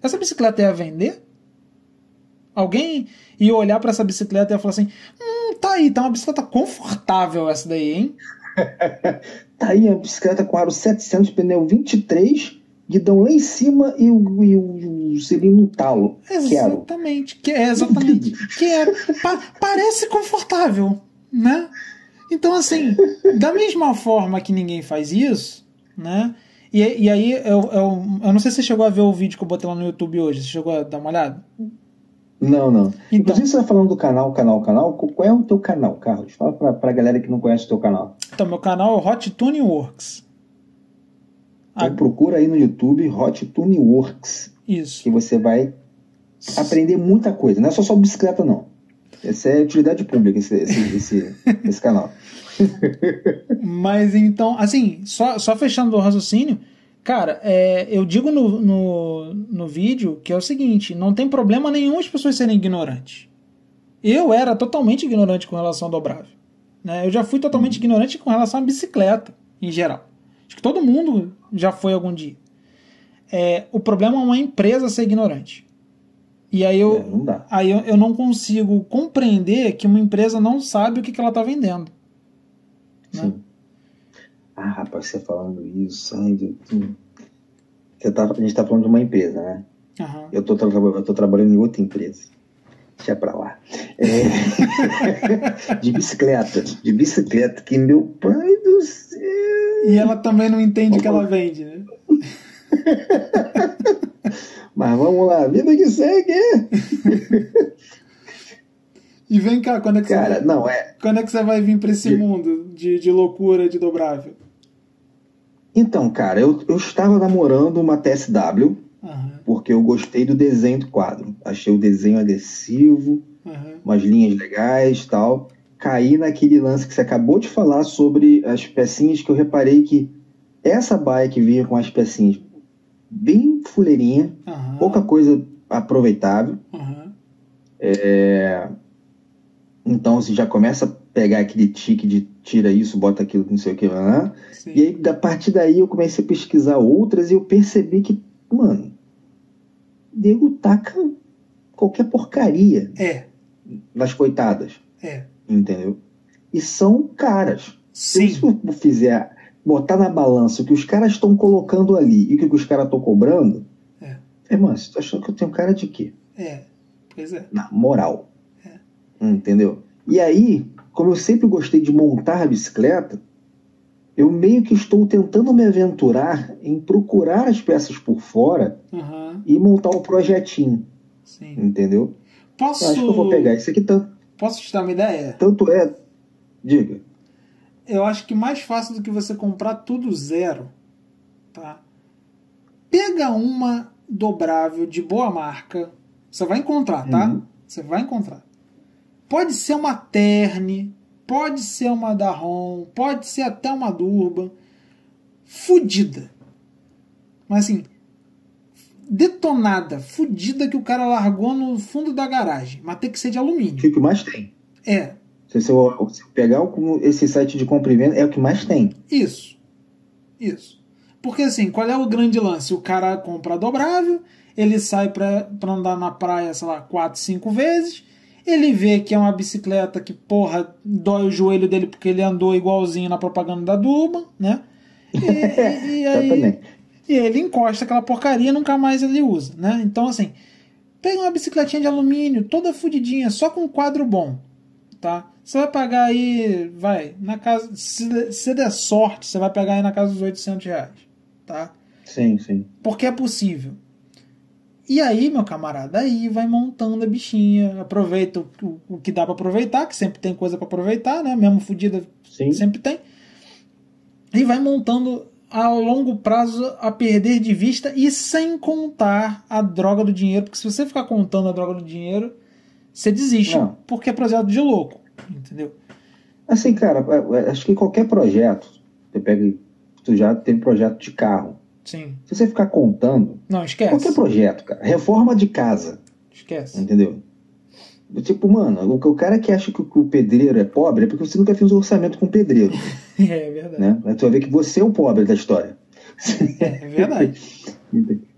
Essa bicicleta ia vender? Alguém ia olhar para essa bicicleta e ia falar assim, tá aí, tá uma bicicleta confortável essa daí, hein? Tá aí a bicicleta com aro 700, pneu 23, guidão lá em cima e o selinho no talo. Exatamente. Quero. Parece confortável, né? Então, assim, da mesma forma que ninguém faz isso, né? E aí, eu não sei se você chegou a ver o vídeo que eu botei lá no YouTube hoje. Você chegou a dar uma olhada? Não. Então, inclusive, você está falando do canal. Qual é o teu canal, Carlos? Fala pra galera que não conhece o teu canal. Então, meu canal é Hot Tuning Works. Então, procura aí no YouTube Hot Tuning Works. Isso. Que você vai aprender muita coisa. Não é só bicicleta, não. Essa é utilidade pública, esse canal. Mas então, assim, só fechando o raciocínio, cara, eu digo no vídeo que é o seguinte, não tem problema nenhum as pessoas serem ignorantes. Eu era totalmente ignorante com relação ao dobrável. Né? Eu já fui totalmente ignorante com relação à bicicleta, em geral. Acho que todo mundo já foi algum dia. O problema é uma empresa ser ignorante. E aí eu não consigo compreender que uma empresa não sabe o que ela está vendendo. Né? Sim. Rapaz, você falando isso, a gente está falando de uma empresa, né? Uhum. Eu tô trabalhando em outra empresa. Deixa pra lá. De bicicleta, que meu pai do céu. E ela também não entende que ela vende, né? Mas vamos lá, vida que segue. E vem cá, quando é que quando é que você vai vir para esse mundo de loucura de dobrável? Então, cara, eu estava namorando uma TSW porque eu gostei do desenho do quadro. Achei o desenho agressivo, umas linhas legais e tal. Caí naquele lance que você acabou de falar sobre as pecinhas, que eu reparei que essa baia que vinha com as pecinhas bem fuleirinha, pouca coisa aproveitável. Então você já começa a pegar aquele tique de tira isso, bota aquilo, não sei o que. E aí, a partir daí, eu comecei a pesquisar outras e eu percebi que, mano, nego taca qualquer porcaria nas coitadas. Entendeu? E são caras. Sim. Se eu fizer, botar na balança o que os caras estão colocando ali e o que os caras estão cobrando, mano, você tá achando que eu tenho cara de quê? Pois é. Na moral. Entendeu? E aí, como eu sempre gostei de montar a bicicleta, eu meio que estou tentando me aventurar em procurar as peças por fora e montar um projetinho. Sim. Entendeu? Eu acho que eu vou pegar isso aqui tanto. Posso te dar uma ideia? Tanto é. Diga. Eu acho que mais fácil do que você comprar tudo zero, tá? Pega uma dobrável de boa marca. Você vai encontrar, tá? Você vai encontrar. Pode ser uma Terne, pode ser uma Dahron, pode ser até uma Durban. Fudida. Mas assim, detonada, fudida, que o cara largou no fundo da garagem. Mas tem que ser de alumínio. O que mais tem? Se eu pegar esse site de compra e venda, é o que mais tem. Isso. Porque assim, qual é o grande lance? O cara compra dobrável, ele sai pra andar na praia, sei lá, 4, 5 vezes, ele vê que é uma bicicleta que, porra, dói o joelho dele porque ele andou igualzinho na propaganda da Durban, né? E aí ele encosta aquela porcaria e nunca mais ele usa, né? Então, assim, pega uma bicicletinha de alumínio, toda fudidinha, só com quadro bom, tá? Você vai pagar aí, na casa, se der sorte, você vai pagar aí na casa dos R$800, tá? Sim. Porque é possível. E aí, meu camarada, aí vai montando a bichinha, aproveita o que dá pra aproveitar, que sempre tem coisa pra aproveitar, né? Mesmo fodida, sempre tem. E vai montando a longo prazo, a perder de vista, e sem contar a droga do dinheiro, porque se você ficar contando a droga do dinheiro, você desiste, porque é projeto de louco, entendeu? Assim, cara, acho que qualquer projeto, tu já teve projeto de carro. Sim. Se você ficar contando... Não, esquece. Qualquer projeto, cara. Reforma de casa. Esquece. Entendeu? Tipo, mano, o cara que acha que o pedreiro é pobre é porque você nunca fez um orçamento com o pedreiro. É verdade. Né? Tu vai ver que você é o pobre da história. É verdade.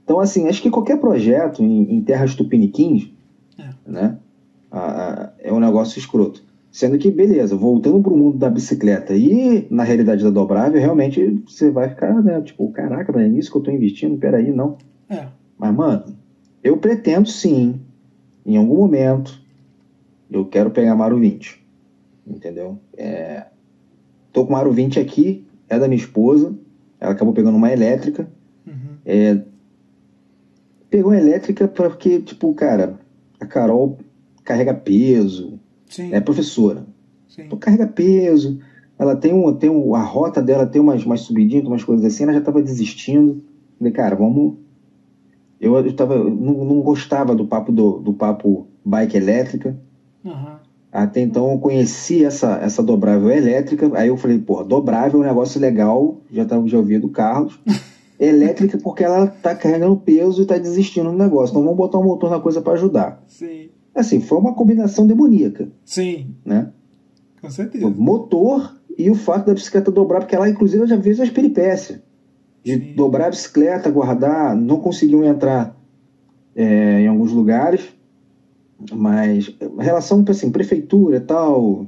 Então, assim, acho que qualquer projeto em terras tupiniquins, né, é um negócio escroto. Sendo que, beleza, voltando pro mundo da bicicleta e na realidade da dobrável, realmente você vai ficar, né, tipo, caraca, mas é nisso que eu tô investindo? Peraí, não. Mas, mano, eu pretendo sim, em algum momento, eu quero pegar a Maro 20. Entendeu? Tô com a Maro 20 aqui, é da minha esposa, ela acabou pegando uma elétrica. Pegou uma elétrica porque, tipo, cara, a Carol carrega peso. Sim. É professora. Sim. Então carrega peso. Ela tem a rota dela tem umas subidinhas, umas coisas assim. Ela já estava desistindo. Falei, cara, vamos. Eu não gostava do papo bike elétrica. Até então eu conheci essa dobrável elétrica. Aí eu falei, porra, dobrável é um negócio legal. Já ouvi do Carlos. Elétrica porque ela tá carregando peso e tá desistindo do negócio. Então vamos botar um motor na coisa para ajudar. Sim. Assim, foi uma combinação demoníaca. Sim. Né? Com certeza. O motor e o fato da bicicleta dobrar, porque ela, inclusive, já fez as peripécias. De dobrar a bicicleta, guardar, não conseguiam entrar em alguns lugares, mas em relação, assim, prefeitura e tal,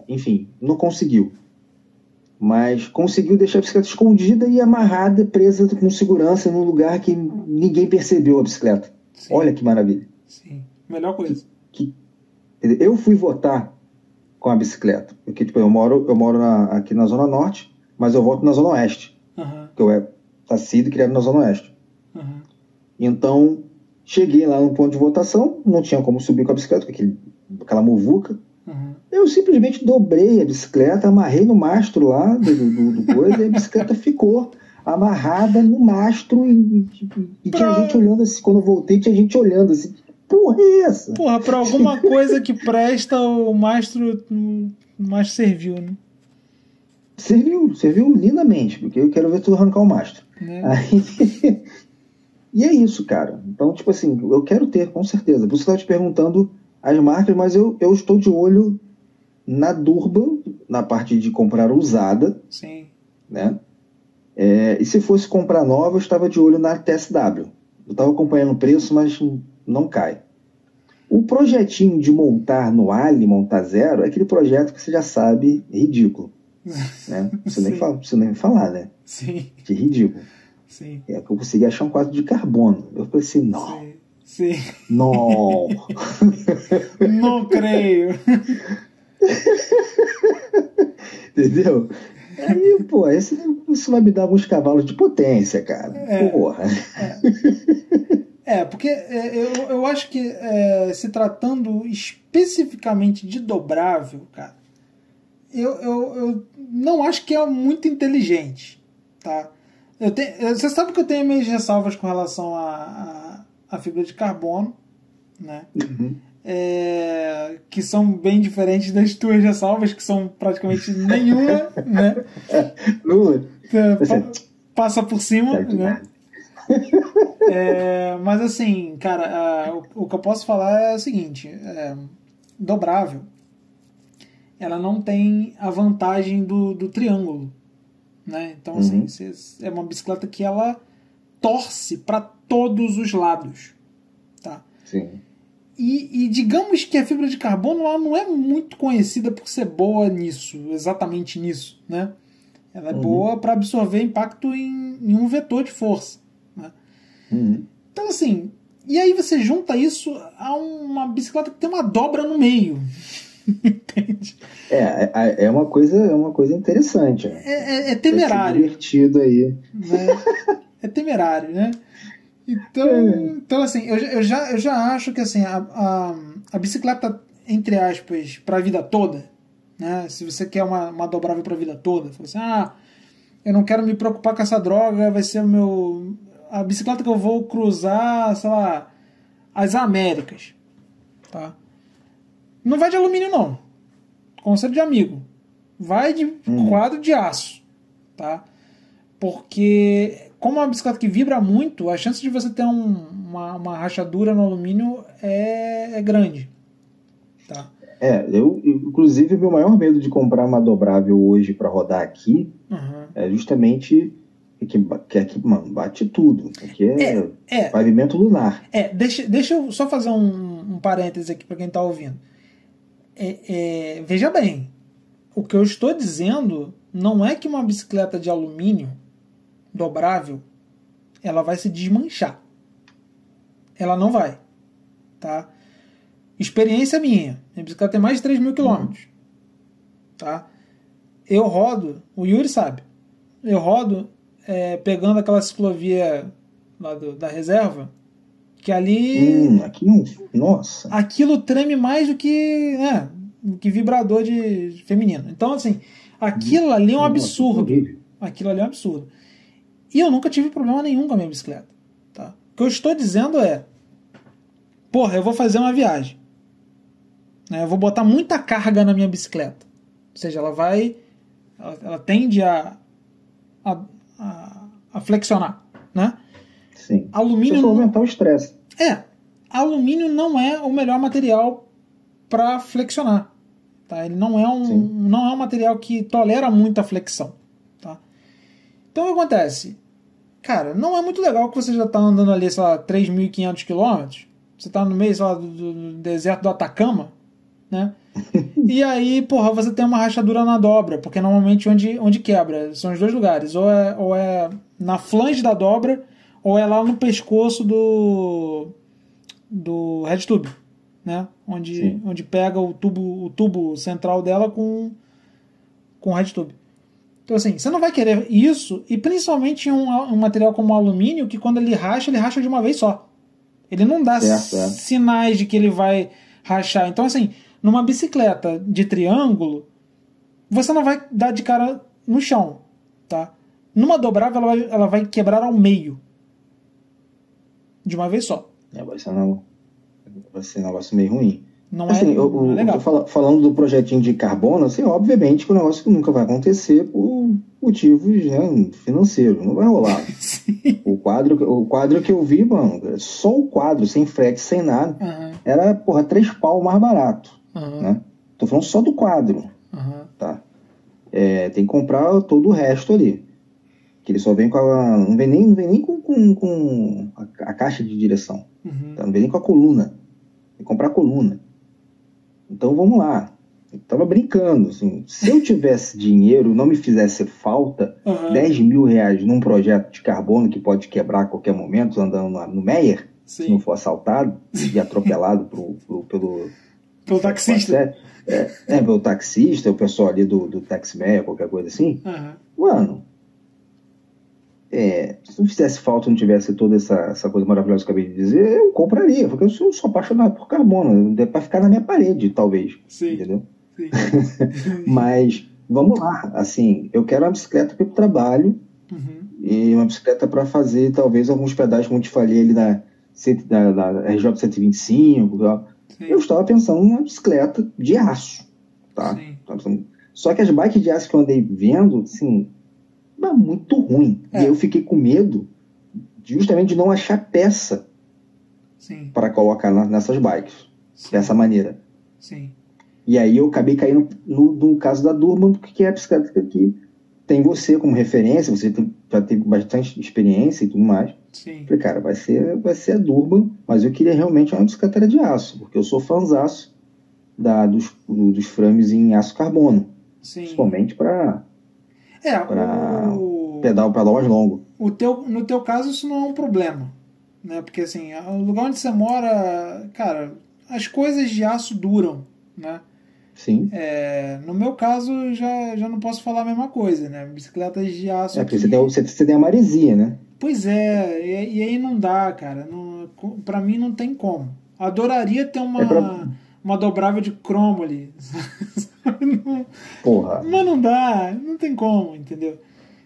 enfim, não conseguiu. Mas conseguiu deixar a bicicleta escondida e amarrada, presa com segurança num lugar que ninguém percebeu a bicicleta. Sim. Olha que maravilha. Sim, melhor coisa. Eu fui votar com a bicicleta, porque tipo, eu moro aqui na Zona Norte, mas eu voto na Zona Oeste, que eu nascido e criado na Zona Oeste. Então, cheguei lá no ponto de votação, não tinha como subir com a bicicleta, aquela muvuca. Eu simplesmente dobrei a bicicleta, amarrei no mastro lá do coisa, e a bicicleta ficou amarrada no mastro e tinha gente olhando assim, quando eu voltei tinha gente olhando assim, porra é essa? Porra, pra alguma coisa que presta o mastro serviu, né? Serviu lindamente, porque eu quero ver tu arrancar o mastro. Aí, e é isso, cara. Então, tipo assim, eu quero ter, com certeza. Você estava te perguntando as marcas, mas eu estou de olho na Durban, na parte de comprar usada. Sim. Né? E se fosse comprar nova, eu estava de olho na TSW. Eu estava acompanhando o preço, mas não cai. O projetinho de montar no Ali, montar zero, é aquele projeto que você já sabe, ridículo. Né? Não precisa nem falar, né? Sim. Que ridículo. Sim. É que eu consegui achar um quadro de carbono. Eu falei assim, não. Sim. Não. Não creio. Entendeu? Aí, pô, isso vai me dar alguns cavalos de potência, cara. Porra. Porque eu acho que se tratando especificamente de dobrável, cara, eu não acho que é muito inteligente, tá? Você sabe que eu tenho minhas ressalvas com relação à fibra de carbono, né? Uhum. Que são bem diferentes das tuas ressalvas, que são praticamente nenhuma, né? Passa por cima, né? Mas assim, cara, o que eu posso falar é o seguinte: dobrável, ela não tem a vantagem do triângulo, né? Então, assim, é uma bicicleta que ela torce para todos os lados, tá? Sim. E digamos que a fibra de carbono ela não é muito conhecida por ser boa nisso, exatamente nisso, né? Ela é boa para absorver impacto em um vetor de força, né? Então, assim, e aí você junta isso a uma bicicleta que tem uma dobra no meio. Entende? É uma coisa interessante. É temerário. É divertido aí. Né? É temerário, né? Então assim, eu já acho que assim, a bicicleta, entre aspas, para a vida toda, né? Se você quer uma dobrável para a vida toda, fala assim, eu não quero me preocupar com essa droga, vai ser a bicicleta que eu vou cruzar, sei lá, as Américas, tá? Não vai de alumínio, não. Conselho de amigo. Vai de quadro de aço, tá? Porque, como é uma bicicleta que vibra muito, a chance de você ter uma rachadura no alumínio é grande, tá? Inclusive, meu maior medo de comprar uma dobrável hoje para rodar aqui é justamente que aqui, mano, bate tudo. Aqui é pavimento lunar. Deixa eu só fazer um parêntese aqui para quem está ouvindo. Veja bem, o que eu estou dizendo não é que uma bicicleta de alumínio dobrável ela vai se desmanchar. Ela não vai, tá? Experiência minha bicicleta tem mais de 3.000 km, tá? Eu rodo, o Yuri sabe, eu rodo pegando aquela ciclovia lá da reserva, que ali nossa, aquilo treme mais do que vibrador de feminino. Então, assim, aquilo ali é um absurdo. Aquilo ali é um absurdo. E eu nunca tive problema nenhum com a minha bicicleta, tá? O que eu estou dizendo eu vou fazer uma viagem, né? Eu vou botar muita carga na minha bicicleta. Ou seja, ela tende a flexionar, né? Sim. Alumínio for aumentar o estresse. Alumínio não é o melhor material para flexionar, tá? Ele não é um material que tolera muita flexão, tá? Então o que acontece? Cara, não é muito legal que você já está andando ali, sei lá, 3.500 km, você está no meio, sei lá, do deserto do Atacama, né? E aí, você tem uma rachadura na dobra, porque normalmente onde quebra são os dois lugares, ou é na flange da dobra, ou é lá no pescoço do headtube, né? Onde pega o tubo central dela com o headtube. Então, assim, você não vai querer isso, e principalmente um material como o alumínio, que quando ele racha de uma vez só. Ele não dá sinais de que ele vai rachar. Então, assim, numa bicicleta de triângulo, você não vai dar de cara no chão, tá? Numa dobrável, ela vai quebrar ao meio. De uma vez só. Vai ser um negócio meio ruim. Não assim, é legal. Falando do projetinho de carbono, assim, obviamente que o negócio nunca vai acontecer por motivos financeiros. Não vai rolar. O quadro que eu vi, mano, só o quadro, sem frete, sem nada, era, 3 pau mais barato. Né? Tô falando só do quadro. Tá? Tem que comprar todo o resto ali. Que ele só vem com a... Não vem nem com a caixa de direção. Tá? Não vem nem com a coluna. Tem que comprar a coluna. Então vamos lá. Eu tava brincando. Assim, se eu tivesse dinheiro, não me fizesse falta 10 mil reais num projeto de carbono que pode quebrar a qualquer momento, andando no Meyer, se não for assaltado e atropelado pelo taxista. Pelo taxista, o pessoal ali do Taxi Meyer, qualquer coisa assim. Mano, se não fizesse falta, não tivesse toda essa coisa maravilhosa que eu acabei de dizer, eu compraria, porque eu sou apaixonado por carbono, é para ficar na minha parede, talvez. Sim. Entendeu? Sim. Mas, vamos lá, assim, eu quero uma bicicleta para o trabalho e uma bicicleta para fazer, talvez, alguns pedais, como eu te falei, ali da RJ 125, eu estava pensando numa bicicleta de aço, tá? Só que as bikes de aço que eu andei vendo, assim, muito ruim. E aí eu fiquei com medo justamente de não achar peça para colocar nessas bikes dessa maneira. E aí eu acabei caindo no caso da Durban, porque é a bicicleta que tem você como referência, você já teve bastante experiência e tudo mais. Falei, cara, vai ser a Durban, mas eu queria realmente uma bicicleta de aço, porque eu sou fãzaço dos frames em aço carbono. Principalmente para pedal mais longo. No teu caso, isso não é um problema, né? Porque assim, o lugar onde você mora, cara, as coisas de aço duram, né? Sim. No meu caso, já não posso falar a mesma coisa, né? Bicicletas de aço. Porque você tem a maresia, né? Pois é, e aí não dá, cara. Pra mim não tem como. Adoraria ter uma dobrável de cromo ali. Porra. Mas não dá, não tem como, entendeu?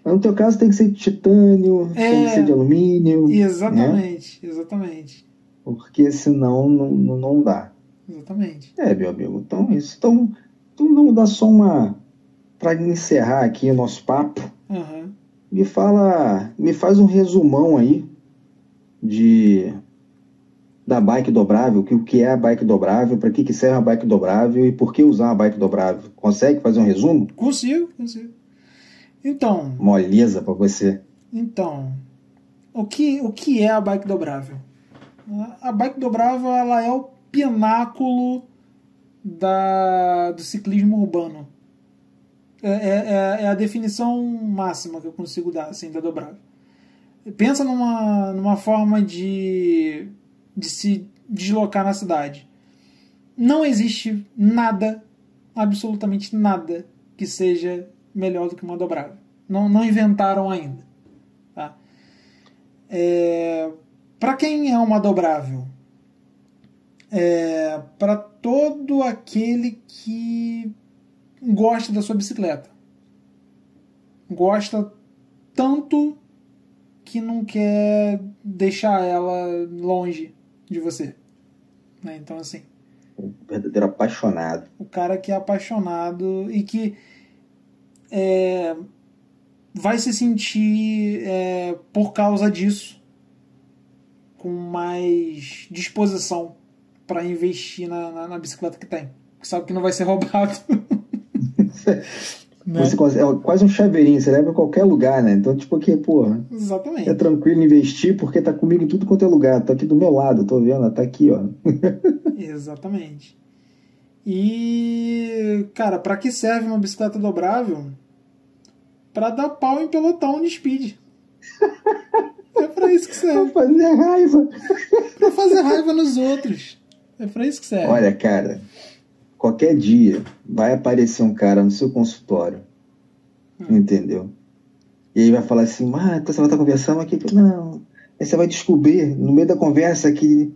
Mas no teu caso tem que ser de titânio, tem que ser de alumínio. Exatamente, né? Exatamente. Porque senão não dá. Exatamente. Meu amigo, então isso. Então vamos dar só uma... Para encerrar aqui o nosso papo, me faz um resumão aí da bike dobrável, o que é a bike dobrável, para que serve a bike dobrável e por que usar a bike dobrável. Consegue fazer um resumo? Consigo. Então... Moleza para você. Então, o que é a bike dobrável? A bike dobrável, ela é o pináculo do ciclismo urbano. É a definição máxima que eu consigo dar, assim, da dobrável. Pensa numa forma de se deslocar na cidade. Não existe nada, absolutamente nada, que seja melhor do que uma dobrável. Não inventaram ainda. Tá? Para quem é uma dobrável? Para todo aquele que gosta da sua bicicleta. Gosta tanto que não quer deixar ela longe de você. Né? Então, assim... Um verdadeiro apaixonado. O cara que é apaixonado e que vai se sentir, por causa disso, com mais disposição para investir na bicicleta que tem. Sabe que não vai ser roubado. Né? É quase um chaveirinho, você leva em qualquer lugar, né? Então, tipo, aqui, porra. Exatamente. É tranquilo investir porque tá comigo em tudo quanto é lugar. Tá aqui do meu lado, tô vendo, tá aqui, ó. Exatamente. E, cara, pra que serve uma bicicleta dobrável? Pra dar pau em pelotão de speed. É pra isso que serve. Pra fazer raiva. Pra fazer raiva nos outros. É pra isso que serve. Olha, cara, qualquer dia vai aparecer um cara no seu consultório, entendeu? E aí vai falar assim, então você vai estar conversando aqui, não. Aí você vai descobrir, no meio da conversa, que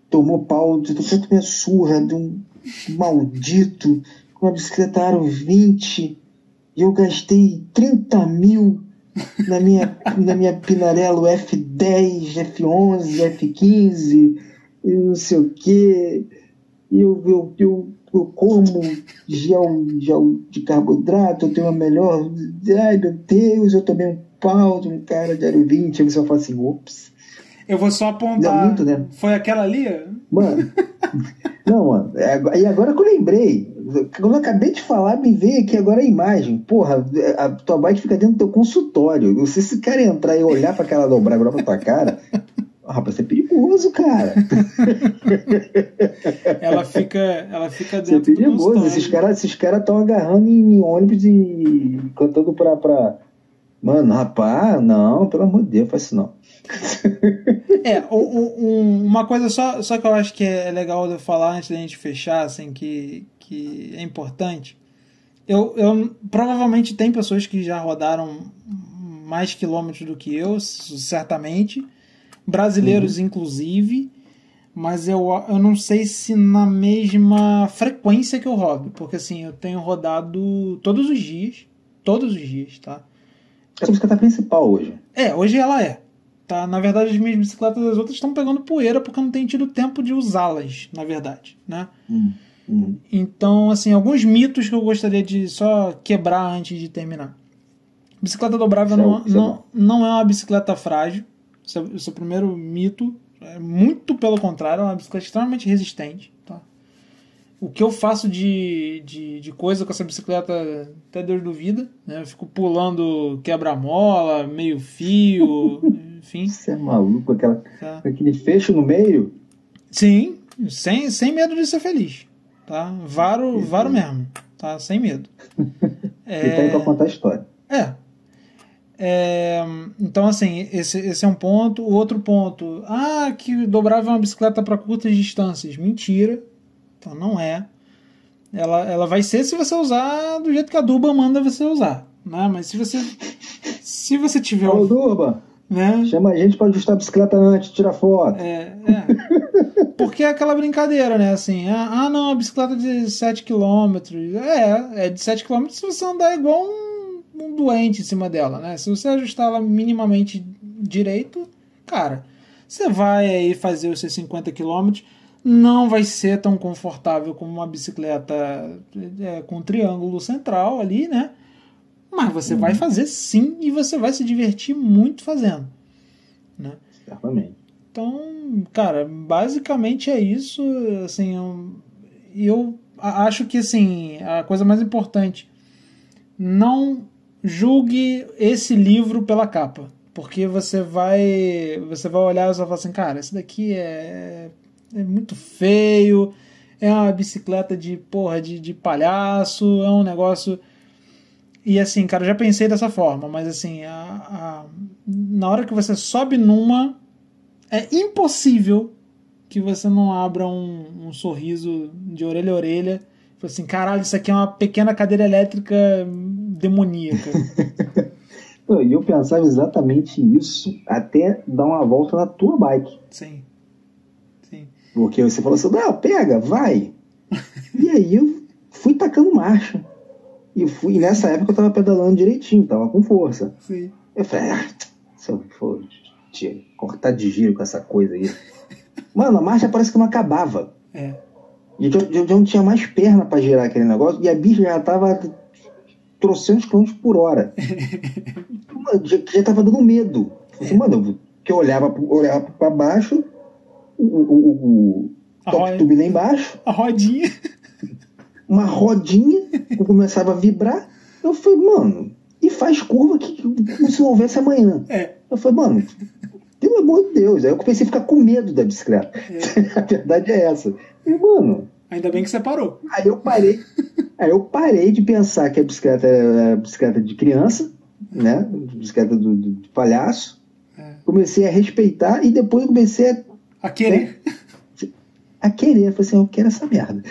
tomou pau de tanto minha surra de um maldito com uma bicicleta Aro 20 e eu gastei 30 mil na minha Pinarello F10, F11, F15, e não sei o quê. Eu como gel de carboidrato, eu tenho a melhor. Ai, meu Deus, eu tomei um pau de um cara de 0,20. Aí você fala assim, ops. Eu vou só apontar. Muito, né? Foi aquela ali? Mano. Não, mano. E agora que eu lembrei. Quando eu acabei de falar, me veio aqui agora a imagem. Porra, a tua bike fica dentro do teu consultório. Se esse cara entrar e olhar pra aquela dobrar pra tua cara. Rapaz, isso é perigoso, cara. Ela fica dentro isso é perigoso. do Esses caras estão agarrando em ônibus e cantando pra... Mano, rapaz, não, pelo amor de Deus, faz isso não. Uma coisa só que eu acho que é legal de eu falar antes da gente fechar, assim, que é importante. Eu provavelmente tem pessoas que já rodaram mais quilômetros do que eu, certamente, brasileiros inclusive, mas eu não sei se na mesma frequência que eu rodo, porque assim, eu tenho rodado todos os dias, tá? É a bicicleta principal hoje. Hoje ela é. Tá? Na verdade, as minhas bicicletas das outras estão pegando poeira porque eu não tenho tido tempo de usá-las, na verdade, né? Então, assim, alguns mitos que eu gostaria de só quebrar antes de terminar. Bicicleta dobrável não é uma bicicleta frágil. Esse é o primeiro mito. É muito pelo contrário, é uma bicicleta extremamente resistente. Tá? O que eu faço de coisa com essa bicicleta, até Deus duvida. Né? Eu fico pulando quebra-mola, meio fio, enfim. Você é maluco? Aquele fecho no meio? Sim, sem medo de ser feliz. Tá? Varo mesmo. Tá? Sem medo. E tá aí pra contar a história. Então, assim, esse é um ponto. O outro ponto, que dobrável é uma bicicleta para curtas distâncias. Mentira. Então, não é. Ela vai ser se você usar do jeito que a Durban manda você usar. Né? Mas se você tiver... Ô, Durban, né? Chama a gente para ajustar a bicicleta antes, tira foto. Porque é aquela brincadeira, né? Assim, não, a bicicleta de 7 km. É de 7 km se você andar igual um doente em cima dela, né? Se você ajustar ela minimamente direito, cara, você vai aí fazer os seus 50 km, não vai ser tão confortável como uma bicicleta com triângulo central ali, né? Mas você vai fazer sim e você vai se divertir muito fazendo, né? Certamente. Então, cara, basicamente é isso. Assim, eu acho que assim, a coisa mais importante, não julgue esse livro pela capa, porque você vai olhar e vai falar assim, cara, esse daqui é muito feio, é uma bicicleta de palhaço, é um negócio... E assim, cara, eu já pensei dessa forma, mas assim, na hora que você sobe numa, é impossível que você não abra um sorriso de orelha a orelha. Assim, caralho, isso aqui é uma pequena cadeira elétrica demoníaca. E eu pensava exatamente isso até dar uma volta na tua bike. Sim. Porque você falou assim, pega, vai. E aí eu fui tacando marcha. E nessa época eu tava pedalando direitinho, tava com força. Sim. Eu falei, se eu for cortar de giro com essa coisa aí. Mano, a marcha parece que não acabava. E eu não tinha mais perna pra girar aquele negócio, e a bicha já tava 300 km por hora. já tava dando medo. Assim, mano, que eu olhava pra baixo, o top tube lá embaixo. A rodinha. Uma rodinha, eu começava a vibrar. Eu falei, mano, e faz curva que como se não houvesse amanhã. Eu falei, mano, pelo amor de Deus. Aí eu comecei a ficar com medo da bicicleta. A verdade é essa. E, mano... Ainda bem que você parou. Aí eu parei de pensar que a bicicleta era bicicleta de criança, né? Bicicleta do palhaço. Comecei a respeitar e depois eu comecei a querer. A querer. Eu falei assim, eu quero essa merda.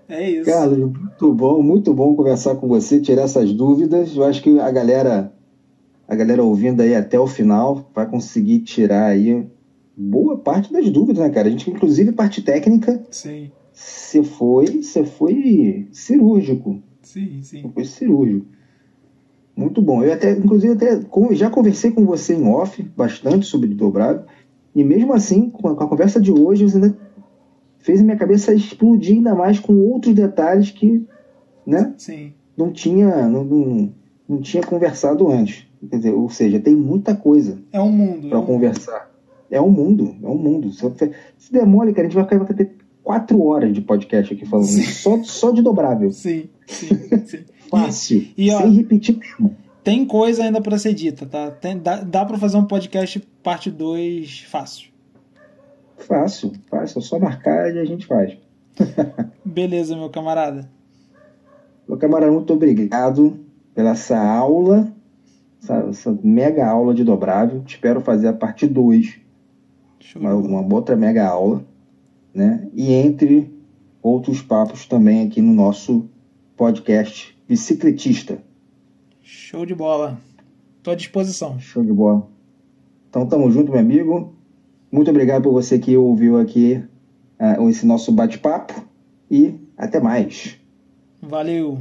É isso. Carlos, muito bom conversar com você, tirar essas dúvidas. Eu acho que a galera ouvindo aí até o final vai conseguir tirar aí boa parte das dúvidas, né, cara? A gente, inclusive, parte técnica, sim, você foi cirúrgico. Sim, sim. Foi cirúrgico. Muito bom. Eu até, inclusive, já conversei com você em off bastante sobre dobrável, e mesmo assim, com a conversa de hoje, você ainda fez a minha cabeça explodir ainda mais com outros detalhes que, né, sim. não tinha conversado antes. Quer dizer, ou seja, tem muita coisa É um mundo para conversar. É um mundo. Se demole, cara, a gente vai ter 4 horas de podcast aqui falando só de dobrável. Sim. Fácil, e, ó, sem repetir mesmo. Tem coisa ainda para ser dita, tá? Dá para fazer um podcast parte 2 fácil. Fácil. É só marcar e a gente faz. Beleza, meu camarada. Meu camarada, muito obrigado pela essa aula, essa mega aula de dobrável. Espero fazer a parte 2, uma outra mega aula, né? E entre outros papos também aqui no nosso podcast Bicicletista. Show de bola. Tô à disposição. Show de bola. Então, tamo junto, meu amigo. Muito obrigado por você que ouviu aqui esse nosso bate-papo e até mais. Valeu.